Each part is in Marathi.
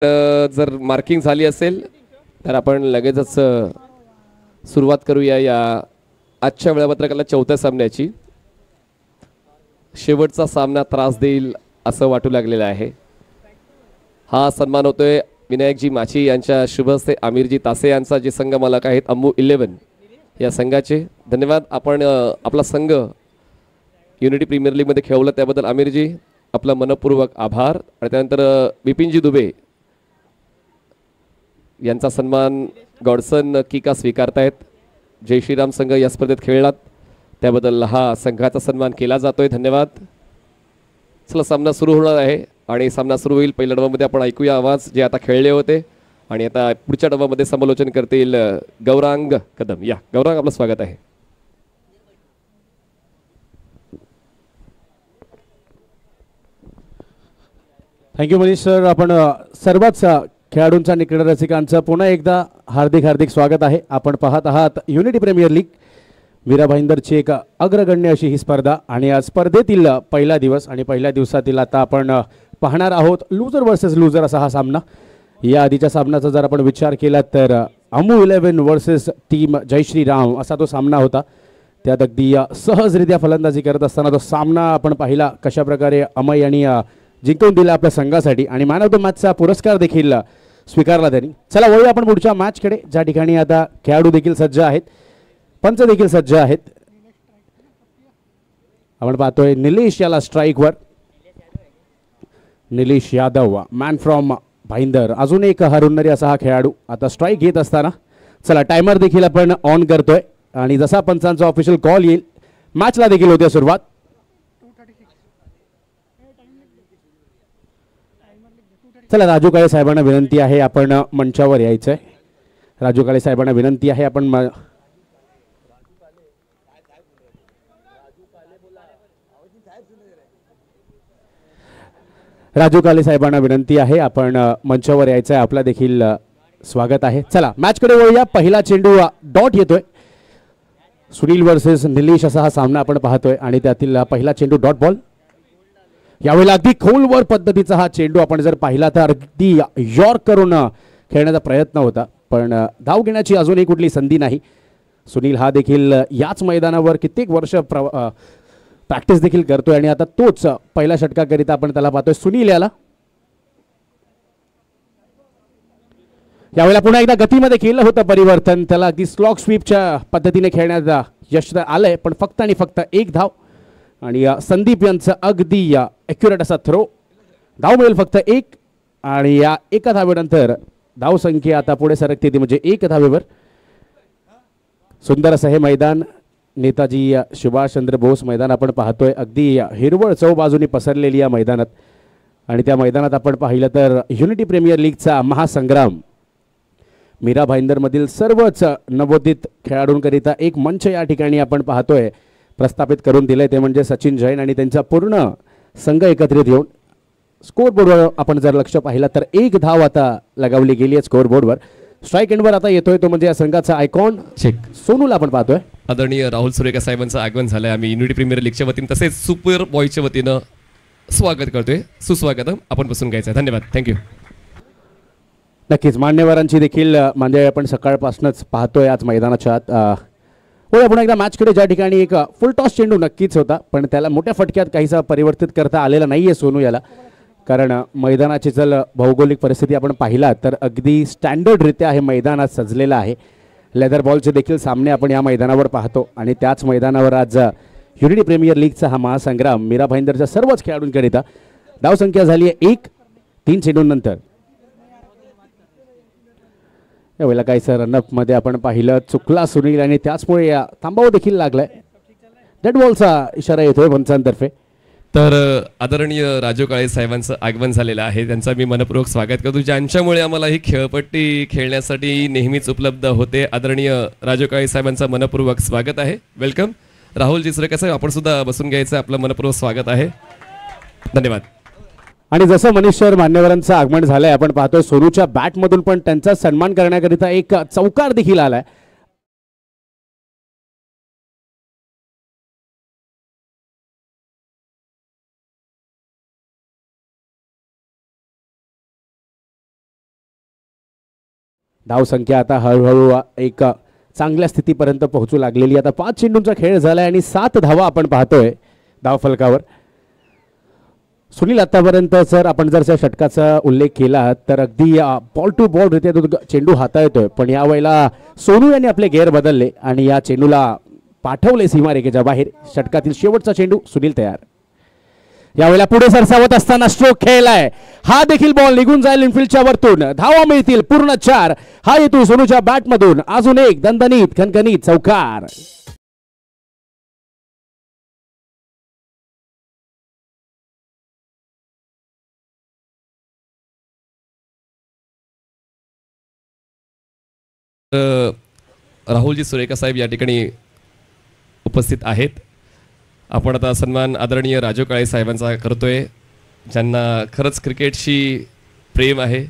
जर मार्किंग झाली असेल तर आपण लगेचच सुरुवात करूया या आजच्या वेळापत्रकाला चौथ्या सामन्याची. शेवटचा सामना त्रास देईल असं वाटू लागलेलं आहे. हा सन्मान होतोय विनायकजी माची यांच्या शुभ हस्ते आमिरजी तासे यांचा जे संघ मालक आहेत अम्मू 11 या संघाचे. धन्यवाद. आपण आपला संघ युनिटी प्रीमियर लीगमध्ये खेळवलं त्याबद्दल आमिरजी आपला मनपूर्वक आभार. आणि त्यानंतर बिपिनजी दुबे यांचा सन्मान गॉडसन किका स्वीकारतायत. जय श्रीराम संघ या स्पर्धेत खेळलात त्याबद्दल हा संघाचा सन्मान केला जातोय. धन्यवाद. चला सामना सुरू होणार आहे आणि सामना सुरू होईल. पहिल्या डबामध्ये आपण ऐकूया आवाज जे आता खेळले होते आणि आता पुढच्या डबामध्ये समालोचन करतील गौरांग कदम. या गौरांग, आपलं स्वागत आहे. Thank you Manish sir. आपण सर्वच खेळाडूंचा निकट रसिकांचं पुन्हा एकदा हार्दिक हार्दिक स्वागत आहे. आपण पाहत आहात युनिटी प्रीमियर लीग मीरा भाईंदरची एक अग्रगण्य अशी ही स्पर्धा आणि या स्पर्धेतील पहिला दिवस आणि पहिल्या दिवसातील आता आपण पाहणार आहोत लूजर वर्सेस लूजर असा हा सामना. या आधीच्या सामन्याचा जर आपण विचार केला तर अम्मू 11 वर्सेस टीम जय श्रीराम असा तो सामना होता. त्यात अगदी सहजरित्या फलंदाजी करत असताना तो सामना आपण पाहिला कशा प्रकारे अमय यांनी जिंकून दिला आपल्या संघासाठी आणि मॅन ऑफ द मॅचचा पुरस्कार देखील स्वीकारला त्यांनी. चला वळूया आपण पुढच्या मॅचकडे, ज्या ठिकाणी आता खेळाडू देखील सज्ज आहेत, पंच देखील सज्ज आहेत. आपण पाहतोय निलेश याला स्ट्राईकवर. निलेश यादव मॅन फ्रॉम भाईंदर, अजून एक हरुन्नरी असा हा खेळाडू आता स्ट्राईक घेत असताना. चला टायमर देखील आपण ऑन करतोय आणि जसा पंचांचा ऑफिशियल कॉल येईल मॅचला देखील होते सुरुवात. चला राजू काळे साहेबांना विनंती आहे आपण मंचावर यायचंय. राजू काळे साहेबांना विनंती आहे आपण राजू काळे साहेबांना विनंती आहे आपण मंचावर यायचं आहे. आपला देखील स्वागत आहे. चला मॅचकडे वळूया. पहिला चेंडू डॉट येतोय. सुनील वर्सेस निलेश असा हा सामना आपण पाहतोय आणि त्यातील पहिला चेंडू डॉट बॉल. यावेळेला अगदी खोलवर पद्धतीचा हा चेंडू आपण जर पाहिला तर अगदी यॉर्क करून खेळण्याचा प्रयत्न होता, पण धाव घेण्याची अजूनही कुठली संधी नाही. सुनील हा देखील याच मैदानावर कित्येक वर्ष प्रॅक्टिस देखील करतोय आणि आता तोच पहिल्या षटकाकरिता आपण त्याला पाहतोय. सुनील यावेळेला पुन्हा एकदा गतीमध्ये केलं होतं परिवर्तन. त्याला अगदी स्लॉग स्वीपच्या पद्धतीने खेळण्याचा यश आलंय, पण फक्त आणि फक्त एक धाव आणि संदीप यांचं अगदी ॲक्युरेट असा थ्रो. धाव मिळेल फक्त एक आणि या एका धावेनंतर धावसंख्या आता पुढे सरकते ती म्हणजे 1 धावेवर. सुंदर असं हे मैदान नेताजी सुभाषचंद्र बोस मैदान आपण पाहतोय. अगदी हिरवळ चौबाजूनी पसरलेली या मैदानात आणि त्या मैदानात आपण पाहिलं तर युनिटी प्रीमियर लीगचा महासंग्राम मीरा भाईंदरमधील सर्वच नवोदित खेळाडूंकरिता एक मंच या ठिकाणी आपण पाहतोय प्रस्थापित करून दिलंय. ते म्हणजे सचिन जैन आणि त्यांचा पूर्ण संघ एकत्रित येऊन स्कोअरबोर्डवर आपण जर लक्ष पाहिलं तर 1 धाव आता लगावली गेली आहे स्कोअरबोर्डवर. स्ट्राईक एंडवर आता येतोय तो म्हणजे या संघाचा आयकॉन सोनूला आपण पाहतोय. आदरणीय राहुल सुरेखा साहेबांचं आगमन झालंय. आम्ही युनिटी प्रीमियर लीगच्या वतीनं तसेच सुपर बॉयच्या वतीनं स्वागत करतोय. सुस्वागतम. आपण बसून घ्यायचं. धन्यवाद. थँक्यू. नक्कीच मान्यवरांची देखील म्हणजे आपण सकाळपासूनच पाहतोय आज मैदानाच्या आत. पुन्हा एकदा मॅचकडे, ज्या ठिकाणी एक फुल टॉस चेंडू नक्कीच होता, पण त्याला मोठ्या फटक्यात काहीसा परिवर्तित करता आलेला नाहीये सोनू याला. कारण मैदानाची जर भौगोलिक परिस्थिती आपण पाहिला तर अगदी स्टँडर्डरित्या हे मैदान आज सजलेलं आहे. लेदर बॉलचे देखील सामने आपण या मैदानावर पाहतो आणि त्याच मैदानावर आज युनिटी प्रीमियर लीगचा हा महासंग्राम मीरा भाईंदरच्या सर्वच खेळाडूंकरिता. धावसंख्या झाली आहे 1, 3 चेंडूंनंतर. यावेळेला काही सर रनअपमध्ये आपण पाहिलं चुकला सुनील आणि त्याचमुळे थांबावं देखील लागलंय. डेड बॉलचा इशारा येतोय पंचांतर्फे. तर आदरणीय राजू काळे साहेबांचं आगमन झालेलं आहे. त्यांचा मी मनपूर्वक स्वागत करतो, ज्यांच्यामुळे आम्हाला ही खेळपट्टी खेळण्यासाठी नेहमीच उपलब्ध होते. आदरणीय राजू काळे साहेबांचं मनपूर्वक स्वागत आहे. वेलकम. राहुलजी सुरेखा साहेब, आपण सुद्धा बसून घ्यायचं. आपलं मनपूर्वक स्वागत आहे. धन्यवाद. आणि जसं मनीष सर मान्यवरांचं आगमन झालंय आपण पाहतोय सोनूच्या बॅटमधून पण त्यांचा सन्मान करण्याकरिता एक चौकार देखील आलाय. धावसंख्या आता हळूहळू एक चांगल्या स्थितीपर्यंत पोहोचू लागलेली. आता 5 चेंडूंचा खेळ झाला आणि 7 धावा आपण पाहतोय धावफलकावर. सुनील, आतापर्यंत सर आपण जर त्या षटकाचा उल्लेख केला तर अगदी बॉल टू बॉल रित्या तो चेंडू हाताळतोय, पण यावेळेला सोनू यांनी आपले गेअर बदलले आणि या चेंडूला पाठवले सीमारेखेच्या बाहेर. षटकातील शेवटचा चेंडू सुनील तयार. यावेळेला पुढे सरसावत असताना स्ट्रोक खेळलाय, हा देखील बॉल निघून जाईल इनफिल्डच्या वरतून. धावा मिळतील पूर्ण 4. हा येतो सोनूच्या बॅटमधून. अजून एक दणदणीत खणखणीत चौकार. राहुलजी सुरेखा साहेब या ठिकाणी उपस्थित आहेत. आपण आता सन्मान आदरणीय राजू काळे साहेबांचा करतोय, ज्यांना खरंच क्रिकेटशी प्रेम आहे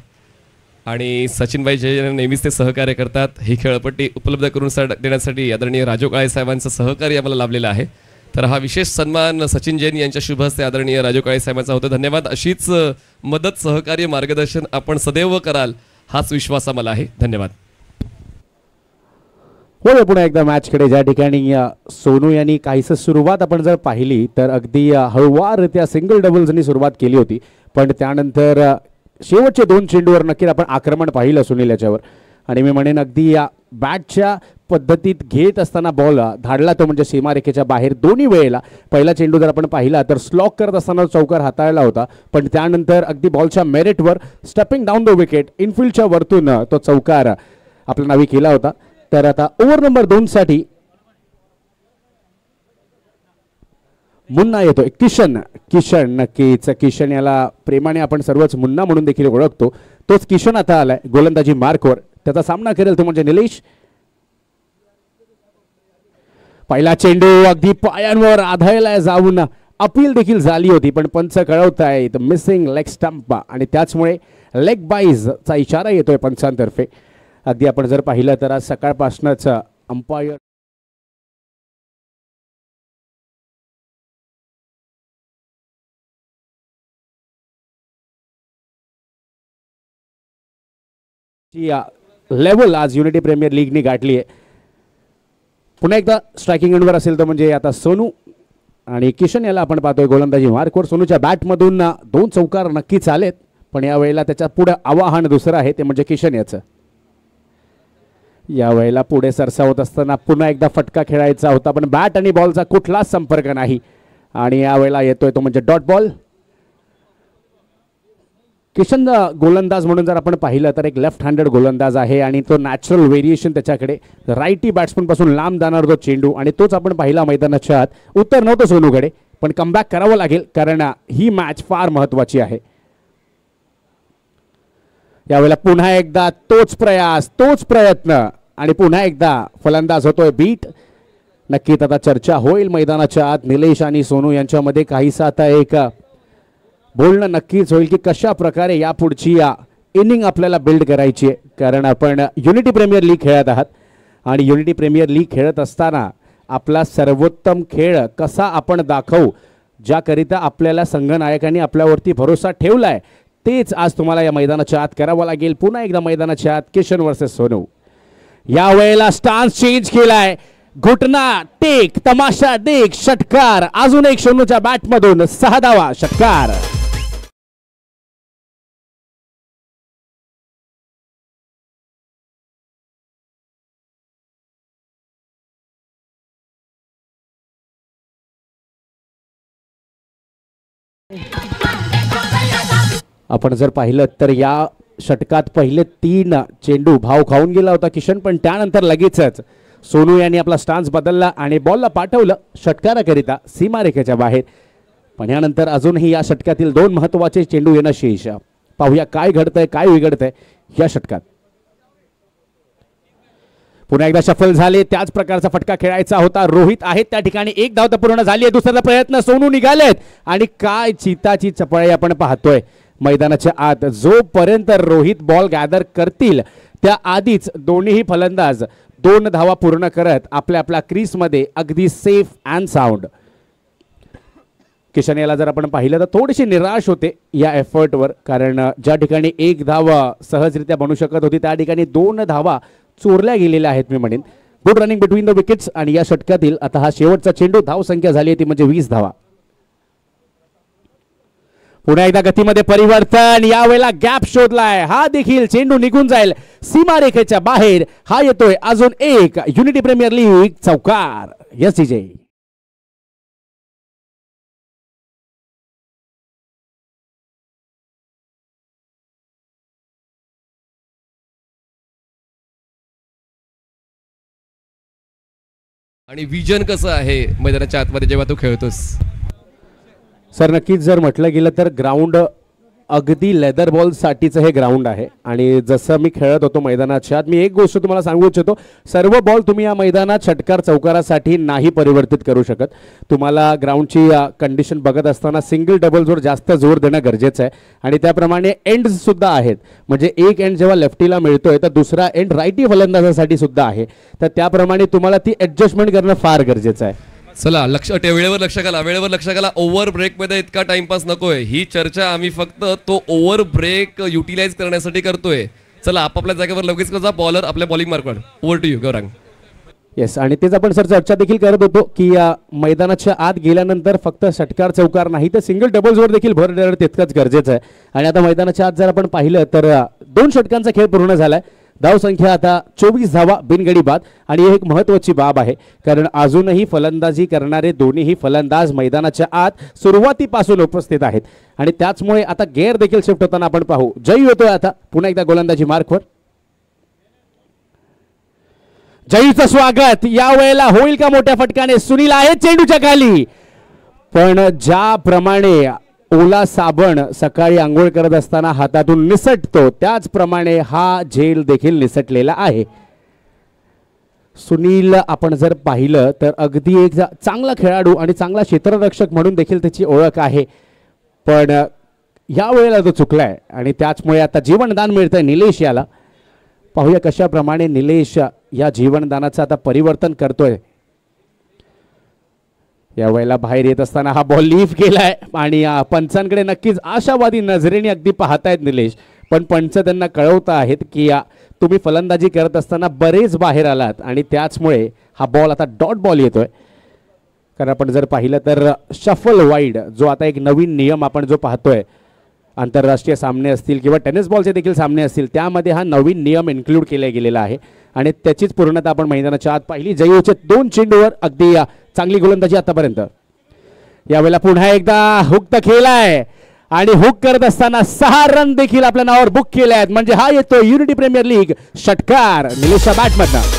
आणि सचिनभाई जे नेहमीच ते सहकार्य करतात. ही खेळपट्टी उपलब्ध करून देण्यासाठी आदरणीय राजू काळे साहेबांचं सहकार्य आम्हाला लाभलेलं आहे. तर हा विशेष सन्मान सचिन जैन यांच्या शुभ हस्ते आदरणीय राजू काळे साहेबांचा होता. धन्यवाद. अशीच मदत, सहकार्य, मार्गदर्शन आपण सदैव कराल हाच विश्वास आम्हाला आहे. धन्यवाद. होय, पुन्हा एकदा मॅचकडे ज्या ठिकाणी सोनू यांनी काहीसं सुरुवात आपण जर पाहिली तर अगदी हळुवाररित्या सिंगल डबल्सनी सुरुवात केली होती, पण त्यानंतर शेवटचे 2 चेंडूवर नक्कीच आपण आक्रमण पाहिलं सुनील याच्यावर. आणि मी म्हणेन अगदी या बॅटच्या पद्धतीत घेत असताना बॉल धाडला तो म्हणजे सीमारेखेच्या बाहेर दोन्ही वेळेला. पहिला चेंडू जर आपण पाहिला तर स्लॉक करत असताना चौकार हाताळला होता, पण त्यानंतर अगदी बॉलच्या मेरिटवर स्टेपिंग डाऊन द विकेट इनफिल्डच्या वरतून तो चौकार आपल्या नावी केला होता. तर आता ओव्हर नंबर 2 साठी मुन्ना येतोय. किशन नक्कीच किशन याला प्रेमाने आपण सर्वच मुन्ना म्हणून देखील ओळखतो. तोच किशन आता आलाय गोलंदाजी मार्कवर. त्याचा सामना करेल तो म्हणजे निलेश. पहिला चेंडू अगदी पायांवर आदळला जाऊन अपील देखील झाली होती, पण पंच कळवतायत मिसिंग लेग स्टंप आणि त्याचमुळे लेग बाईजचा इशारा येतोय पंचांतर्फे. अगदी आपण जर पाहिलं तर आज सकाळपासूनच अंपायर लेवल आज युनिटी प्रीमियर लीगने गाठली आहे. पुन्हा एकदा स्ट्रायकिंग एंडवर असेल तर म्हणजे आता सोनू आणि किशन याला आपण पाहतोय गोलंदाजी मार्कवर. सोनूच्या बॅटमधून 2 चौकार नक्कीच आलेत, पण यावेळेला त्याच्या पुढे आवाहन दुसरं आहे ते म्हणजे किशन याचं. यावेळेला पुढे सरसावत असताना पुन्हा एकदा फटका खेळायचा होता, पण बॅट आणि बॉलचा कुठलाच संपर्क नाही आणि यावेळेला येतोय तो म्हणजे डॉट बॉल. किशन गोलंदाज म्हणून जर आपण पाहिलं तर एक लेफ्ट हँडेड गोलंदाज आहे आणि तो नॅचरल व्हेरिएशन त्याच्याकडे. राईटी बॅट्समन पासून लांब जाणार तो चेंडू आणि तोच आपण पाहिला मैदानाच्या आत. उत्तर नव्हतं सोनूकडे, पण कमबॅक करावं लागेल कारण ही मॅच फार महत्वाची आहे. यावेळेला पुन्हा एकदा तोच प्रयास, तोच प्रयत्न आणि पुन्हा एकदा फलंदाज होतोय बीट. नक्कीच आता चर्चा होईल मैदानाच्या आत निलेश आणि सोनू यांच्यामध्ये. काहीसा आता एक बोलणं नक्कीच होईल की कशा प्रकारे यापुढची इनिंग आपल्याला बिल्ड करायची आहे, कारण आपण युनिटी प्रीमियर लीग खेळत आहात आणि युनिटी प्रीमियर लीग खेळत असताना आपला सर्वोत्तम खेळ कसा आपण दाखवू, ज्याकरिता आपल्याला संघनायकांनी आपल्यावरती भरोसा ठेवलाय, तेच आज तुम्हाला या मैदानाच्या आत करावं लागेल. पुन्हा एकदा मैदानाच्या आत किशन वर्सेस सोनू. यावेळेला स्टान्स चेंज केलाय. घुटना टेक, तमाशा देख, षटकार. अजून एक सोनूच्या बॅटमधून 6 धावा, षटकार. आपण जर पाहिलं तर या षटकात पहिले 3 चेंडू भाव खाऊन गेला होता किशन, पण त्यानंतर लगेचच सोनू यांनी आपला स्टान्स बदलला आणि बॉलला पाठवलं षटकाराकरिता सीमारेखेच्या बाहेर. पण यानंतर अजूनही या षटकातील 2 महत्त्वाचे चेंडू येणं शेष. पाहूया काय घडतंय, काय बिघडतंय या षटकात. पुन्हा एकदा शफल झाले. त्याच प्रकारचा फटका खेळायचा होता. रोहित आहेत त्या ठिकाणी. 1 धाव तर पूर्ण झाली आहे. दुसरा प्रयत्न सोनू निघालेत आणि काय चिताची चपळाई आपण पाहतोय मैदानाच्या आत. जोपर्यंत रोहित बॉल गॅदर करतील त्या आधीच दोन्ही फलंदाज 2 धावा पूर्ण करत आपल्या आपल्या क्रीजमध्ये अगदी सेफ अँड साऊंड. किशन याला जर आपण पाहिलं तर थोडीशी निराश होते या एफर्टवर, कारण ज्या ठिकाणी एक धाव सहजरित्या बनू शकत होती त्या ठिकाणी 2 धावा चोरल्या गेलेल्या आहेत मी म्हणेन. Good running between the wickets. आणि या षटकातील आता हा शेवटचा चेंडू, धाव संख्या झाली ती म्हणजे 20 धावा. पुन्हा एकदा गतीमध्ये परिवर्तन, यावेळेला गॅप शोधलाय, हा देखील चेंडू निघून जाईल सीमारेखेच्या बाहेर. हा येतोय अजून एक युनिटी प्रीमियर लीग चौकार. यस विजय. आणि विजन कसं आहे मैदानाच्या आतमध्ये जेव्हा तू खेळतोस? सर नक्कीच जर म्हटलं गेलं तर ग्राउंड अगदी लेदर बॉलसाठीचं हे ग्राउंड आहे. आणि जसं मी खेळत होतो मैदानाच्या आत, मी एक गोष्ट तुम्हाला सांगू इच्छितो, सर्व बॉल तुम्ही या मैदानात षटकार चौकारासाठी नाही परिवर्तित करू शकत. तुम्हाला ग्राउंडची कंडिशन बघत असताना सिंगल डबल्सवर जास्त जोर देणं गरजेचं आहे. आणि त्याप्रमाणे एंड्ससुद्धा आहेत, म्हणजे एक एंड जेव्हा लेफ्टीला मिळतोय तर दुसरा एंड राईटी फलंदाजासाठी सुद्धा आहे. तर त्याप्रमाणे तुम्हाला ती ॲडजस्टमेंट करणं फार गरजेचं आहे. चला वेळेवर लक्ष घाला. ओव्हर ब्रेकमध्ये इतका टाइमपास नकोय. ही चर्चा आम्ही फक्त तो ओव्हर ब्रेक युटिलाइज करण्यासाठी करतोय. चला आपापल्या जागेवर लगेच जा. बॉलर आपल्या बॉलिंग मार्कवर. Over to you Gaurang. Yes, आणि तेच आपण सर चर्चा देखील करत होतो की या मैदानाच्या आत गेल्यानंतर फक्त षटकार चौकार नाही तर सिंगल डबल्सवर देखील भर देणं तितकंच गरजेचं आहे. आणि आता मैदानाच्या आत जर आपण पाहिलं तर 2 षटकांचा खेळ पूर्ण झालाय. धाव संख्या आता 24 धावा बिनगडी बाद. आणि एक महत्त्वाची बाब आहे, कारण अजूनही फलंदाजी करणारे दोन्हीही फलंदाज मैदानाच्या आत सुरुवातीपासून उपस्थित आहेत. आणि त्याचमुळे आता गेअर देखील शिफ्ट होताना आपण पाहू. जयू येतोय आता पुन्हा एकदा गोलंदाजी मार्कवर. जयूचं स्वागत यावेळेला होईल का मोठ्या फटकाने? सुनील आहे चेंडूच्या खाली, पण ज्याप्रमाणे ओला साबण सकाळी आंघोळ करत असताना हातातून निसटतो त्याचप्रमाणे हा झेल देखील निसटलेला आहे. सुनील आपण जर पाहिलं तर अगदी एक चांगला खेळाडू आणि चांगला क्षेत्ररक्षक म्हणून देखील त्याची ओळख आहे, पण या वेळेला तो चुकलाय आणि त्याचमुळे आता जीवनदान मिळतंय निलेश याला. पाहूया कशा प्रमाणे निलेश या जीवनदानाचं आता परिवर्तन करतोय. यावेळेला बाहेर येत असताना हा बॉल लीफ केलाय आणि पंचांकडे नक्कीच आशावादी नजरेने अगदी पाहतायत निलेश, पण पंच त्यांना कळवत आहेत की तुम्ही फलंदाजी करत असताना बरेच बाहेर आलात आणि त्याचमुळे हा बॉल आता डॉट बॉल येतोय. कारण आपण जर पाहिलं तर शफल वाईड जो आता एक नवीन नियम आपण जो पाहतोय, आंतरराष्ट्रीय सामने असतील किंवा टेनिस बॉलचे देखील सामने असतील, त्यामध्ये हा नवीन नियम इन्क्लूड केला गेलेला आहे आणि त्याचीच पूर्णता आपण मैदानाच्या आत पाहिली. जयूच्या 2 चेंडूवर अगदी चांगली गोलंदाजी आतापर्यंत. यावेळेला पुन्हा एकदा हुक खेळलाय आणि हुक करत असताना 6 रन देखील आपल्या नावावर बुक केले आहेत. म्हणजे हा येतो युनिटी प्रीमियर लीग षटकार निलेशच्या बॅटमधनं.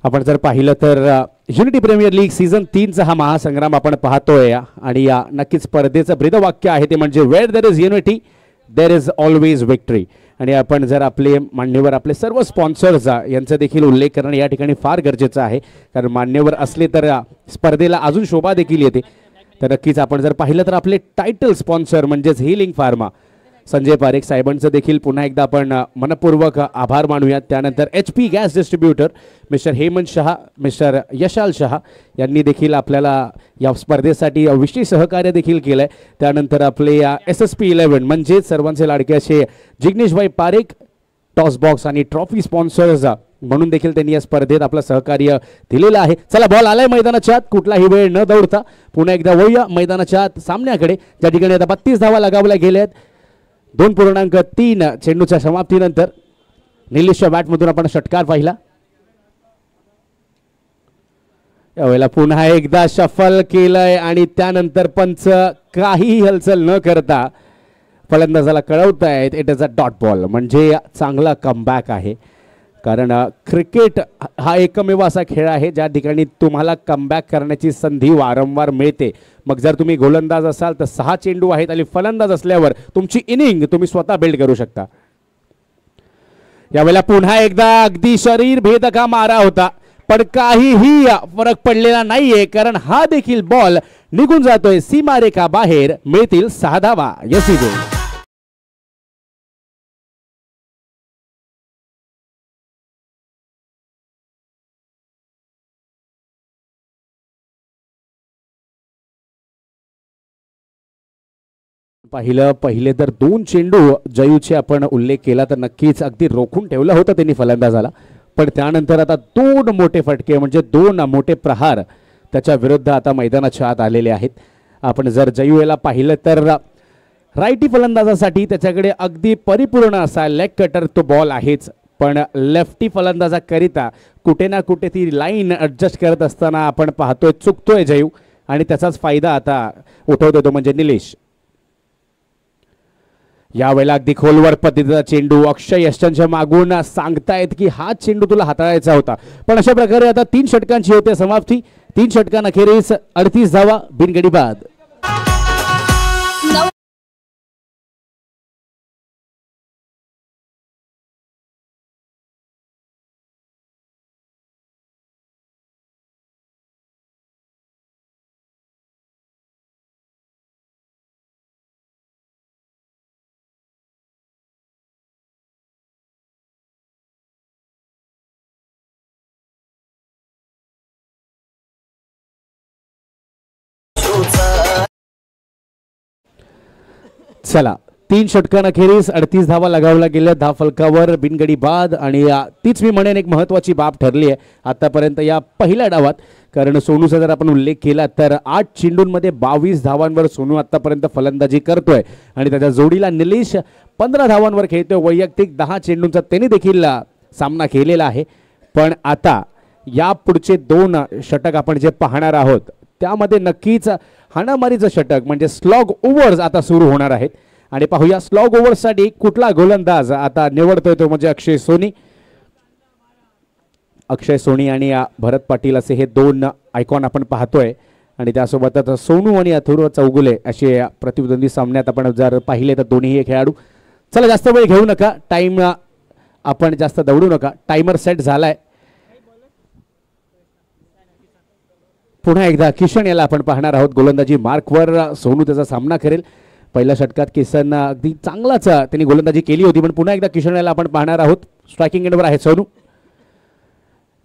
आपण जर पाहिलं तर युनिटी प्रीमियर लीग सीझन 3चा हा महासंग्राम आपण पाहतोय आणि या नक्कीच स्पर्धेचं ब्रीदवाक्य आहे ते म्हणजे where there is unity there is always victory. आणि आपण जर आपले मान्यवर आपले सर्व स्पॉन्सर्स यांचा देखील उल्लेख करणं या ठिकाणी फार गरजेचं आहे, कारण मान्यवर असले तर स्पर्धेला अजून शोभा देखील येते. तर नक्कीच आपण जर पाहिलं तर आपले टायटल स्पॉन्सर म्हणजेच हिलिंग फार्मा संजय पारेख साहेबांचं देखील पुन्हा एकदा आपण मनपूर्वक आभार मानूयात. त्यानंतर HP gas distributor mister Hemant Shah, mister Yashal Shah यांनी देखील आपल्याला या स्पर्धेसाठी विशेष सहकार्य देखील केलं आहे. त्यानंतर आपले SSP 11 म्हणजेच सर्वांचे लाडके असे जिग्नेशभाई पारेख टॉस बॉक्स आणि ट्रॉफी स्पॉन्सर्स म्हणून देखील त्यांनी या स्पर्धेत आपलं सहकार्य दिलेलं आहे. चला बॉल आलाय मैदानाच्या आत, कुठलाही वेळ न दौडता पुन्हा एकदा वळूया मैदानाच्या आत सामन्याकडे, ज्या ठिकाणी आता 32 धावा लगावल्या गेल्या आहेत. 2.3 चेंडूच्या समाप्तीनंतर निलेशच्या बॅटमधून आपण षटकार पाहिला. यावेळेला पुन्हा एकदा शफल केलंय आणि त्यानंतर पंच काही हालचाल न करता फलंदाजाला कळवतायत it is a dot ball. म्हणजे चांगला कमबॅक आहे, कारण क्रिकेट हा एकमेव असा खेळ आहे ज्या ठिकाणी तुम्हाला कमबॅक करण्याची संधी वारंवार मिळते. मग जर तुम्ही गोलंदाज असाल तर 6 चेंडू आहेत आणि फलंदाज असल्यावर तुमची इनिंग तुम्ही स्वतः बिल्ड करू शकता. यावेळेला पुन्हा एकदा अगदी शरीर भेदका मारा होता, पण काहीही फरक पडलेला नाहीये, कारण हा देखील बॉल निघून जातोय सीमारेखा बाहेर. मिळतील 6 धावा. यस इज पहिले तर 2 चेंडू जयूचे आपण उल्लेख केला तर नक्कीच अगदी रोखून ठेवलं होतं त्यांनी फलंदाजाला. पण त्यानंतर आता 2 मोठे फटके म्हणजे 2 मोठे प्रहार त्याच्या विरुद्ध आता मैदानाच्या आत आलेले आहेत. आपण जर जयू याला पाहिलं तर राईटी फलंदाजासाठी त्याच्याकडे अगदी परिपूर्ण असा लेग कटर तो बॉल आहेच, पण लेफ्टी फलंदाजाकरिता कुठे ना कुठे ती लाईन ॲडजस्ट करत असताना आपण पाहतोय चुकतोय जयू, आणि त्याचाच फायदा आता उठवतोय तो म्हणजे निलेश. यावेळेला अगदी खोलवर पद्धतीचा चेंडू अक्षय यशच्या मागून सांगतायत की हा चेंडू तुला हाताळायचा होता, पण अशा प्रकारे आता 3 षटकांची होते समाप्ती. 3 षटकांअखेरीस 38 धावा बिनगडी बाद. चला 3 षटकांअखेरीस 38 धावा लगावल्या गेल्या 10 फलकावर बिनगडी बाद. आणि तीच मी म्हणेन एक महत्त्वाची बाब ठरली आहे आतापर्यंत या पहिल्या डावात, कारण सोनूचा जर आपण उल्लेख केला तर 8 चेंडूंमध्ये 22 धावांवर सोनू आतापर्यंत फलंदाजी करतोय, आणि त्याच्या जोडीला निलेश 15 धावांवर खेळतोय. वैयक्तिक 10 चेंडूंचा त्यांनी देखील सामना केलेला आहे. पण आता या पुढचे 2 षटक आपण जे पाहणार आहोत त्यामध्ये नक्कीच हाणामारीचं षटक म्हणजे स्लॉग ओव्हर्स आता सुरू होणार आहेत. आणि पाहूया स्लॉग ओव्हर्ससाठी कुठला गोलंदाज आता निवडतोय तो म्हणजे अक्षय सोनी. अक्षय सोनी आणि भरत पाटील असे हे 2 आयकॉन आपण पाहतोय, आणि त्यासोबतच सोनू आणि अथुर्व चौगुले असे प्रतिद्वंदी सामन्यात आपण जर पाहिले तर दोन्ही खेळाडू. चला जास्त वेळ घेऊ नका, टाइम आपण जास्त दौडू नका, टाइमर सेट झालाय. पुन्हा एकदा किशन याला आपण पाहणार आहोत गोलंदाजी मार्कवर. सोनू त्याचा सामना करेल. पहिल्या षटकात किसन अगदी चांगलाच त्यांनी गोलंदाजी केली होती, पण पुन्हा एकदा किशन याला आपण पाहणार आहोत. स्ट्रायकिंग एंडवर आहे सोनू.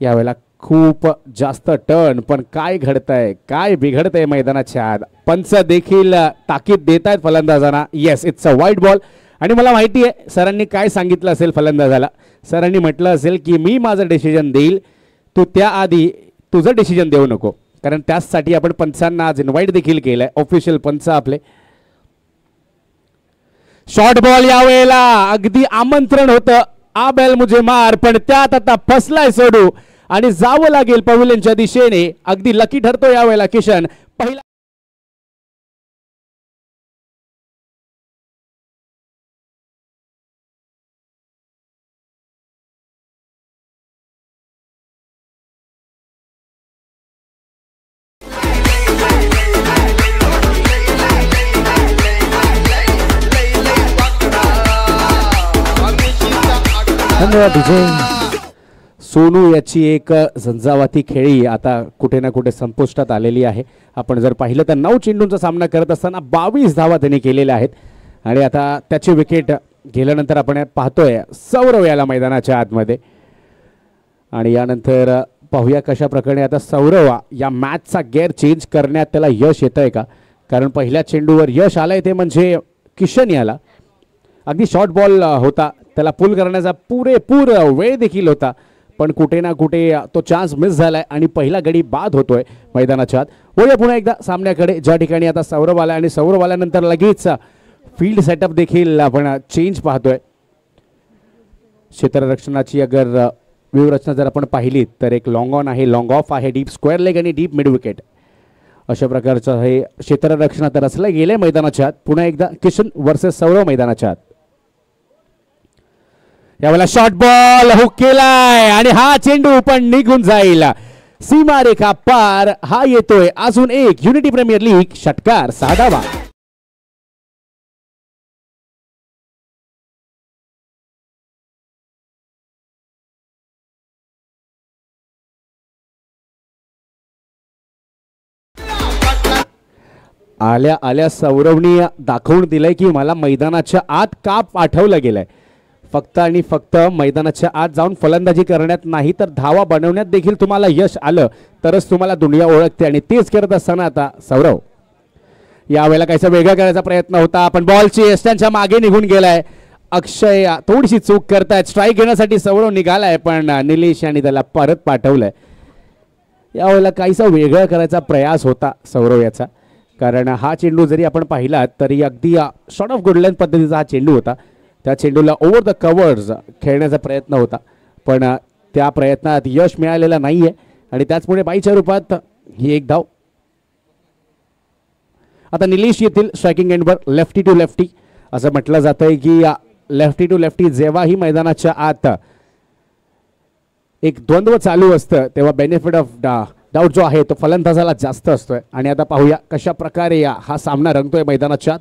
यावेळेला खूप जास्त टर्न, पण काय घडतंय काय बिघडतंय मैदानाच्या आत. पंच देखील ताकीद देत आहेत फलंदाजांना. येस, इट्स अ वाईट बॉल. आणि मला माहिती आहे सरांनी काय सांगितलं असेल फलंदाजाला. सरांनी म्हटलं असेल की मी माझं डिसिजन देईल, तू त्याआधी तुझं डिसिजन देऊ नको, कारण त्यासाठी आपण पंचांना आज इन्व्हाइट देखील केलंय, ऑफिशियल पंच आपले. शॉर्ट बॉल यावेळेला अगदी आमंत्रण होतं, आ बैल मुझे मार, पण त्यात आता फसलाय सोडू आणि जावं लागेल पवेलियनच्या दिशेने. अगदी लकी ठरतो यावेळेला किशन. पहिला धन्यवाद विजय. सोनू याची एक झंझावाती खेळी आता कुठे ना कुठे संपुष्टात आलेली आहे. आपण जर पाहिलं तर 9 चेंडूंचा सामना करत असताना 22 धावा त्यांनी केलेल्या आहेत, आणि आता त्याची विकेट गेल्यानंतर आपण पाहतोय सौरव याला मैदानाच्या आतमध्ये. आणि यानंतर पाहूया कशा प्रकारे आता सौरव या मॅचचा गेअर चेंज करण्यात त्याला यश येतंय का, कारण पहिल्या चेंडूवर यश आलंय ते म्हणजे किशन याला. अगदी शॉर्ट बॉल होता, त्याला पुल करण्याचा पुरेपूर वेळ देखील होता, पण कुठे ना कुठे तो चान्स मिस झालाय आणि पहिला गडी बाद होतोय मैदानाच्या आत. वळूया पुन्हा एकदा सामन्याकडे, ज्या ठिकाणी आता सौरव आला आणि सौरव आल्यानंतर लगेच फील्ड सेटअप देखील आपण चेंज पाहतोय. क्षेत्ररक्षणाची अगर व्यूहरचना जर आपण पाहिली तर एक लॉंग ऑन आहे, लॉंग ऑफ आहे, डीप स्क्वेअर लेग आणि डीप मिड विकेट अशा प्रकारचं हे क्षेत्ररक्षण तर रचलं गेलंय मैदानाच्या आत. पुन्हा एकदा किशन वर्सेस सौरव मैदानाच्या आत. यावेळेला शॉर्ट बॉल हुक केलाय आणि हा चेंडू पण निघून जाईल सीमारेखा पार. हा येतोय अजून एक युनिटी प्रीमियर लीग षटकार 6 धावा. आल्या आल्या सौरवनी दाखवून दिलंय की मला मैदानाच्या आत का पाठवलं गेलंय. फक्त आणि फक्त मैदानाच्या आत जाऊन फलंदाजी करण्यात नाही तर धावा बनवण्यात देखील तुम्हाला यश आलं तरच तुम्हाला दुनिया ओळखते. आणि तेच करत असताना आता सौरव यावेळेला काहीसा वेगळा करायचा प्रयत्न होता पण बॉलची यष्टांच्या मागे निघून गेलाय. अक्षय थोडीशी चूक करतायत. स्ट्राईक घेण्यासाठी सौरव निघालाय पण निलेश यांनी त्याला परत पाठवलंय. यावेळेला काहीसा वेगळा करायचा प्रयास होता सौरव याचा, कारण हा चेंडू जरी आपण पाहिला तरी अगदी शॉर्ट ऑफ गुडलाईन पद्धतीचा हा चेंडू होता. त्या चेंडूला ओव्हर द कव्हर्स खेळण्याचा प्रयत्न होता पण त्या प्रयत्नात यश मिळालेलं नाहीये आणि त्याचमुळे बाईच्या रूपात ही एक धाव. आता निलेश येथील स्ट्रायकिंग एंडवर लेफ्टी टू लेफ्टी असं म्हटलं जातंय की लेफ्टी टू लेफ्टी जेव्हाही मैदानाच्या आत एक द्वंद्व चालू असतं तेव्हा बेनिफिट ऑफ डाऊट जो आहे तो फलंदाजाला जास्त असतोय. आणि आता पाहूया कशा प्रकारे हा सामना रंगतोय मैदानाच्या आत.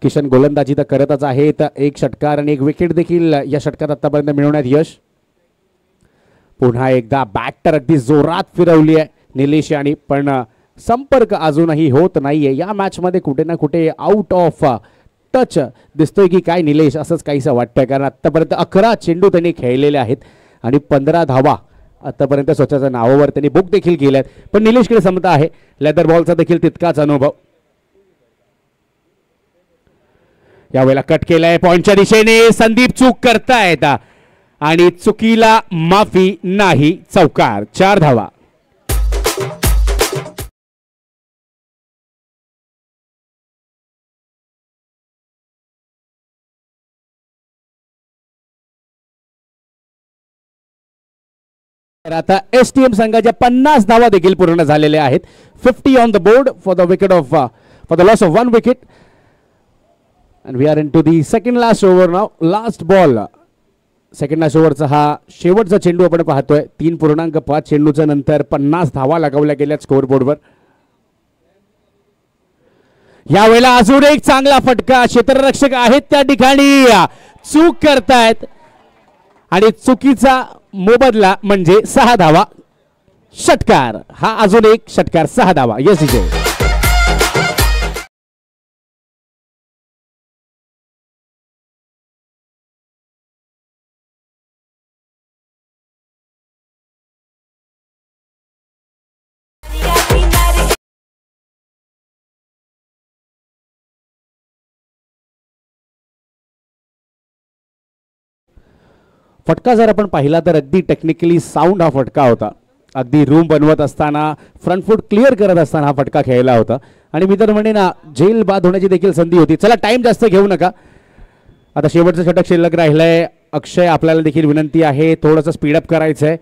किशन गोलंदाजी तर करतच आहे तर एक षटकार आणि एक विकेट देखील या षटकात आतापर्यंत मिळवण्यात यश. पुन्हा एकदा बॅट तर अगदी जोरात फिरवली आहे निलेश यांनी पण संपर्क अजूनही होत नाहीये. या मॅच मध्ये कुठे ना कुठे आउट ऑफ टच दिसतोय की काय निलेश, असंच काहीसं वाटतंय कारण आतापर्यंत 11 चेंडू त्यांनी खेळलेले आहेत आणि 15 धावा आतापर्यंत स्वतःच्या नावावर त्यांनी बुक देखील केल्यात. पण निलेशकडे क्षमता आहे, लेदर बॉलचा देखील तितकाच अनुभव. यावेळेला कट केलाय पॉइंटच्या दिशेने. संदीप चूक करतायत आणि चुकीला माफी नाही. चौकार. 4 धावा. आता एसटीएम संघाच्या 50 धावा देखील पूर्ण झालेल्या आहेत. 50 on the board for the wicket of for the loss of 1 wicket. And we are into the second last over now. Last ball. Second last ओव्हरचा हा शेवटचा चेंडू आपण पाहतोय. 3.5 चेंडूच्या नंतर 50 धावा लगावल्या गेल्या स्कोअर बोर्डवर. यावेळेला अजून एक चांगला फटका. क्षेत्ररक्षक आहेत त्या ठिकाणी चूक करतायत आणि चुकीचा मोबदला म्हणजे 6 धावा. षटकार. हा अजून एक षटकार. 6 धावा. यस विजय. फटका जर आपण पाहिला तर अगदी टेक्निकली साऊंड हा फटका होता. अगदी रूम बनवत असताना फ्रंट फूट क्लिअर करत असताना हा फटका खेळला होता आणि मी तर म्हणेन जेल बाद होण्याची देखील संधी होती. चला टाइम जास्त घेऊ नका. आता शेवटचं षटक शिल्लक राहिलंय. अक्षय आपल्याला देखील विनंती आहे थोडंसं स्पीडअप करायचं आहे.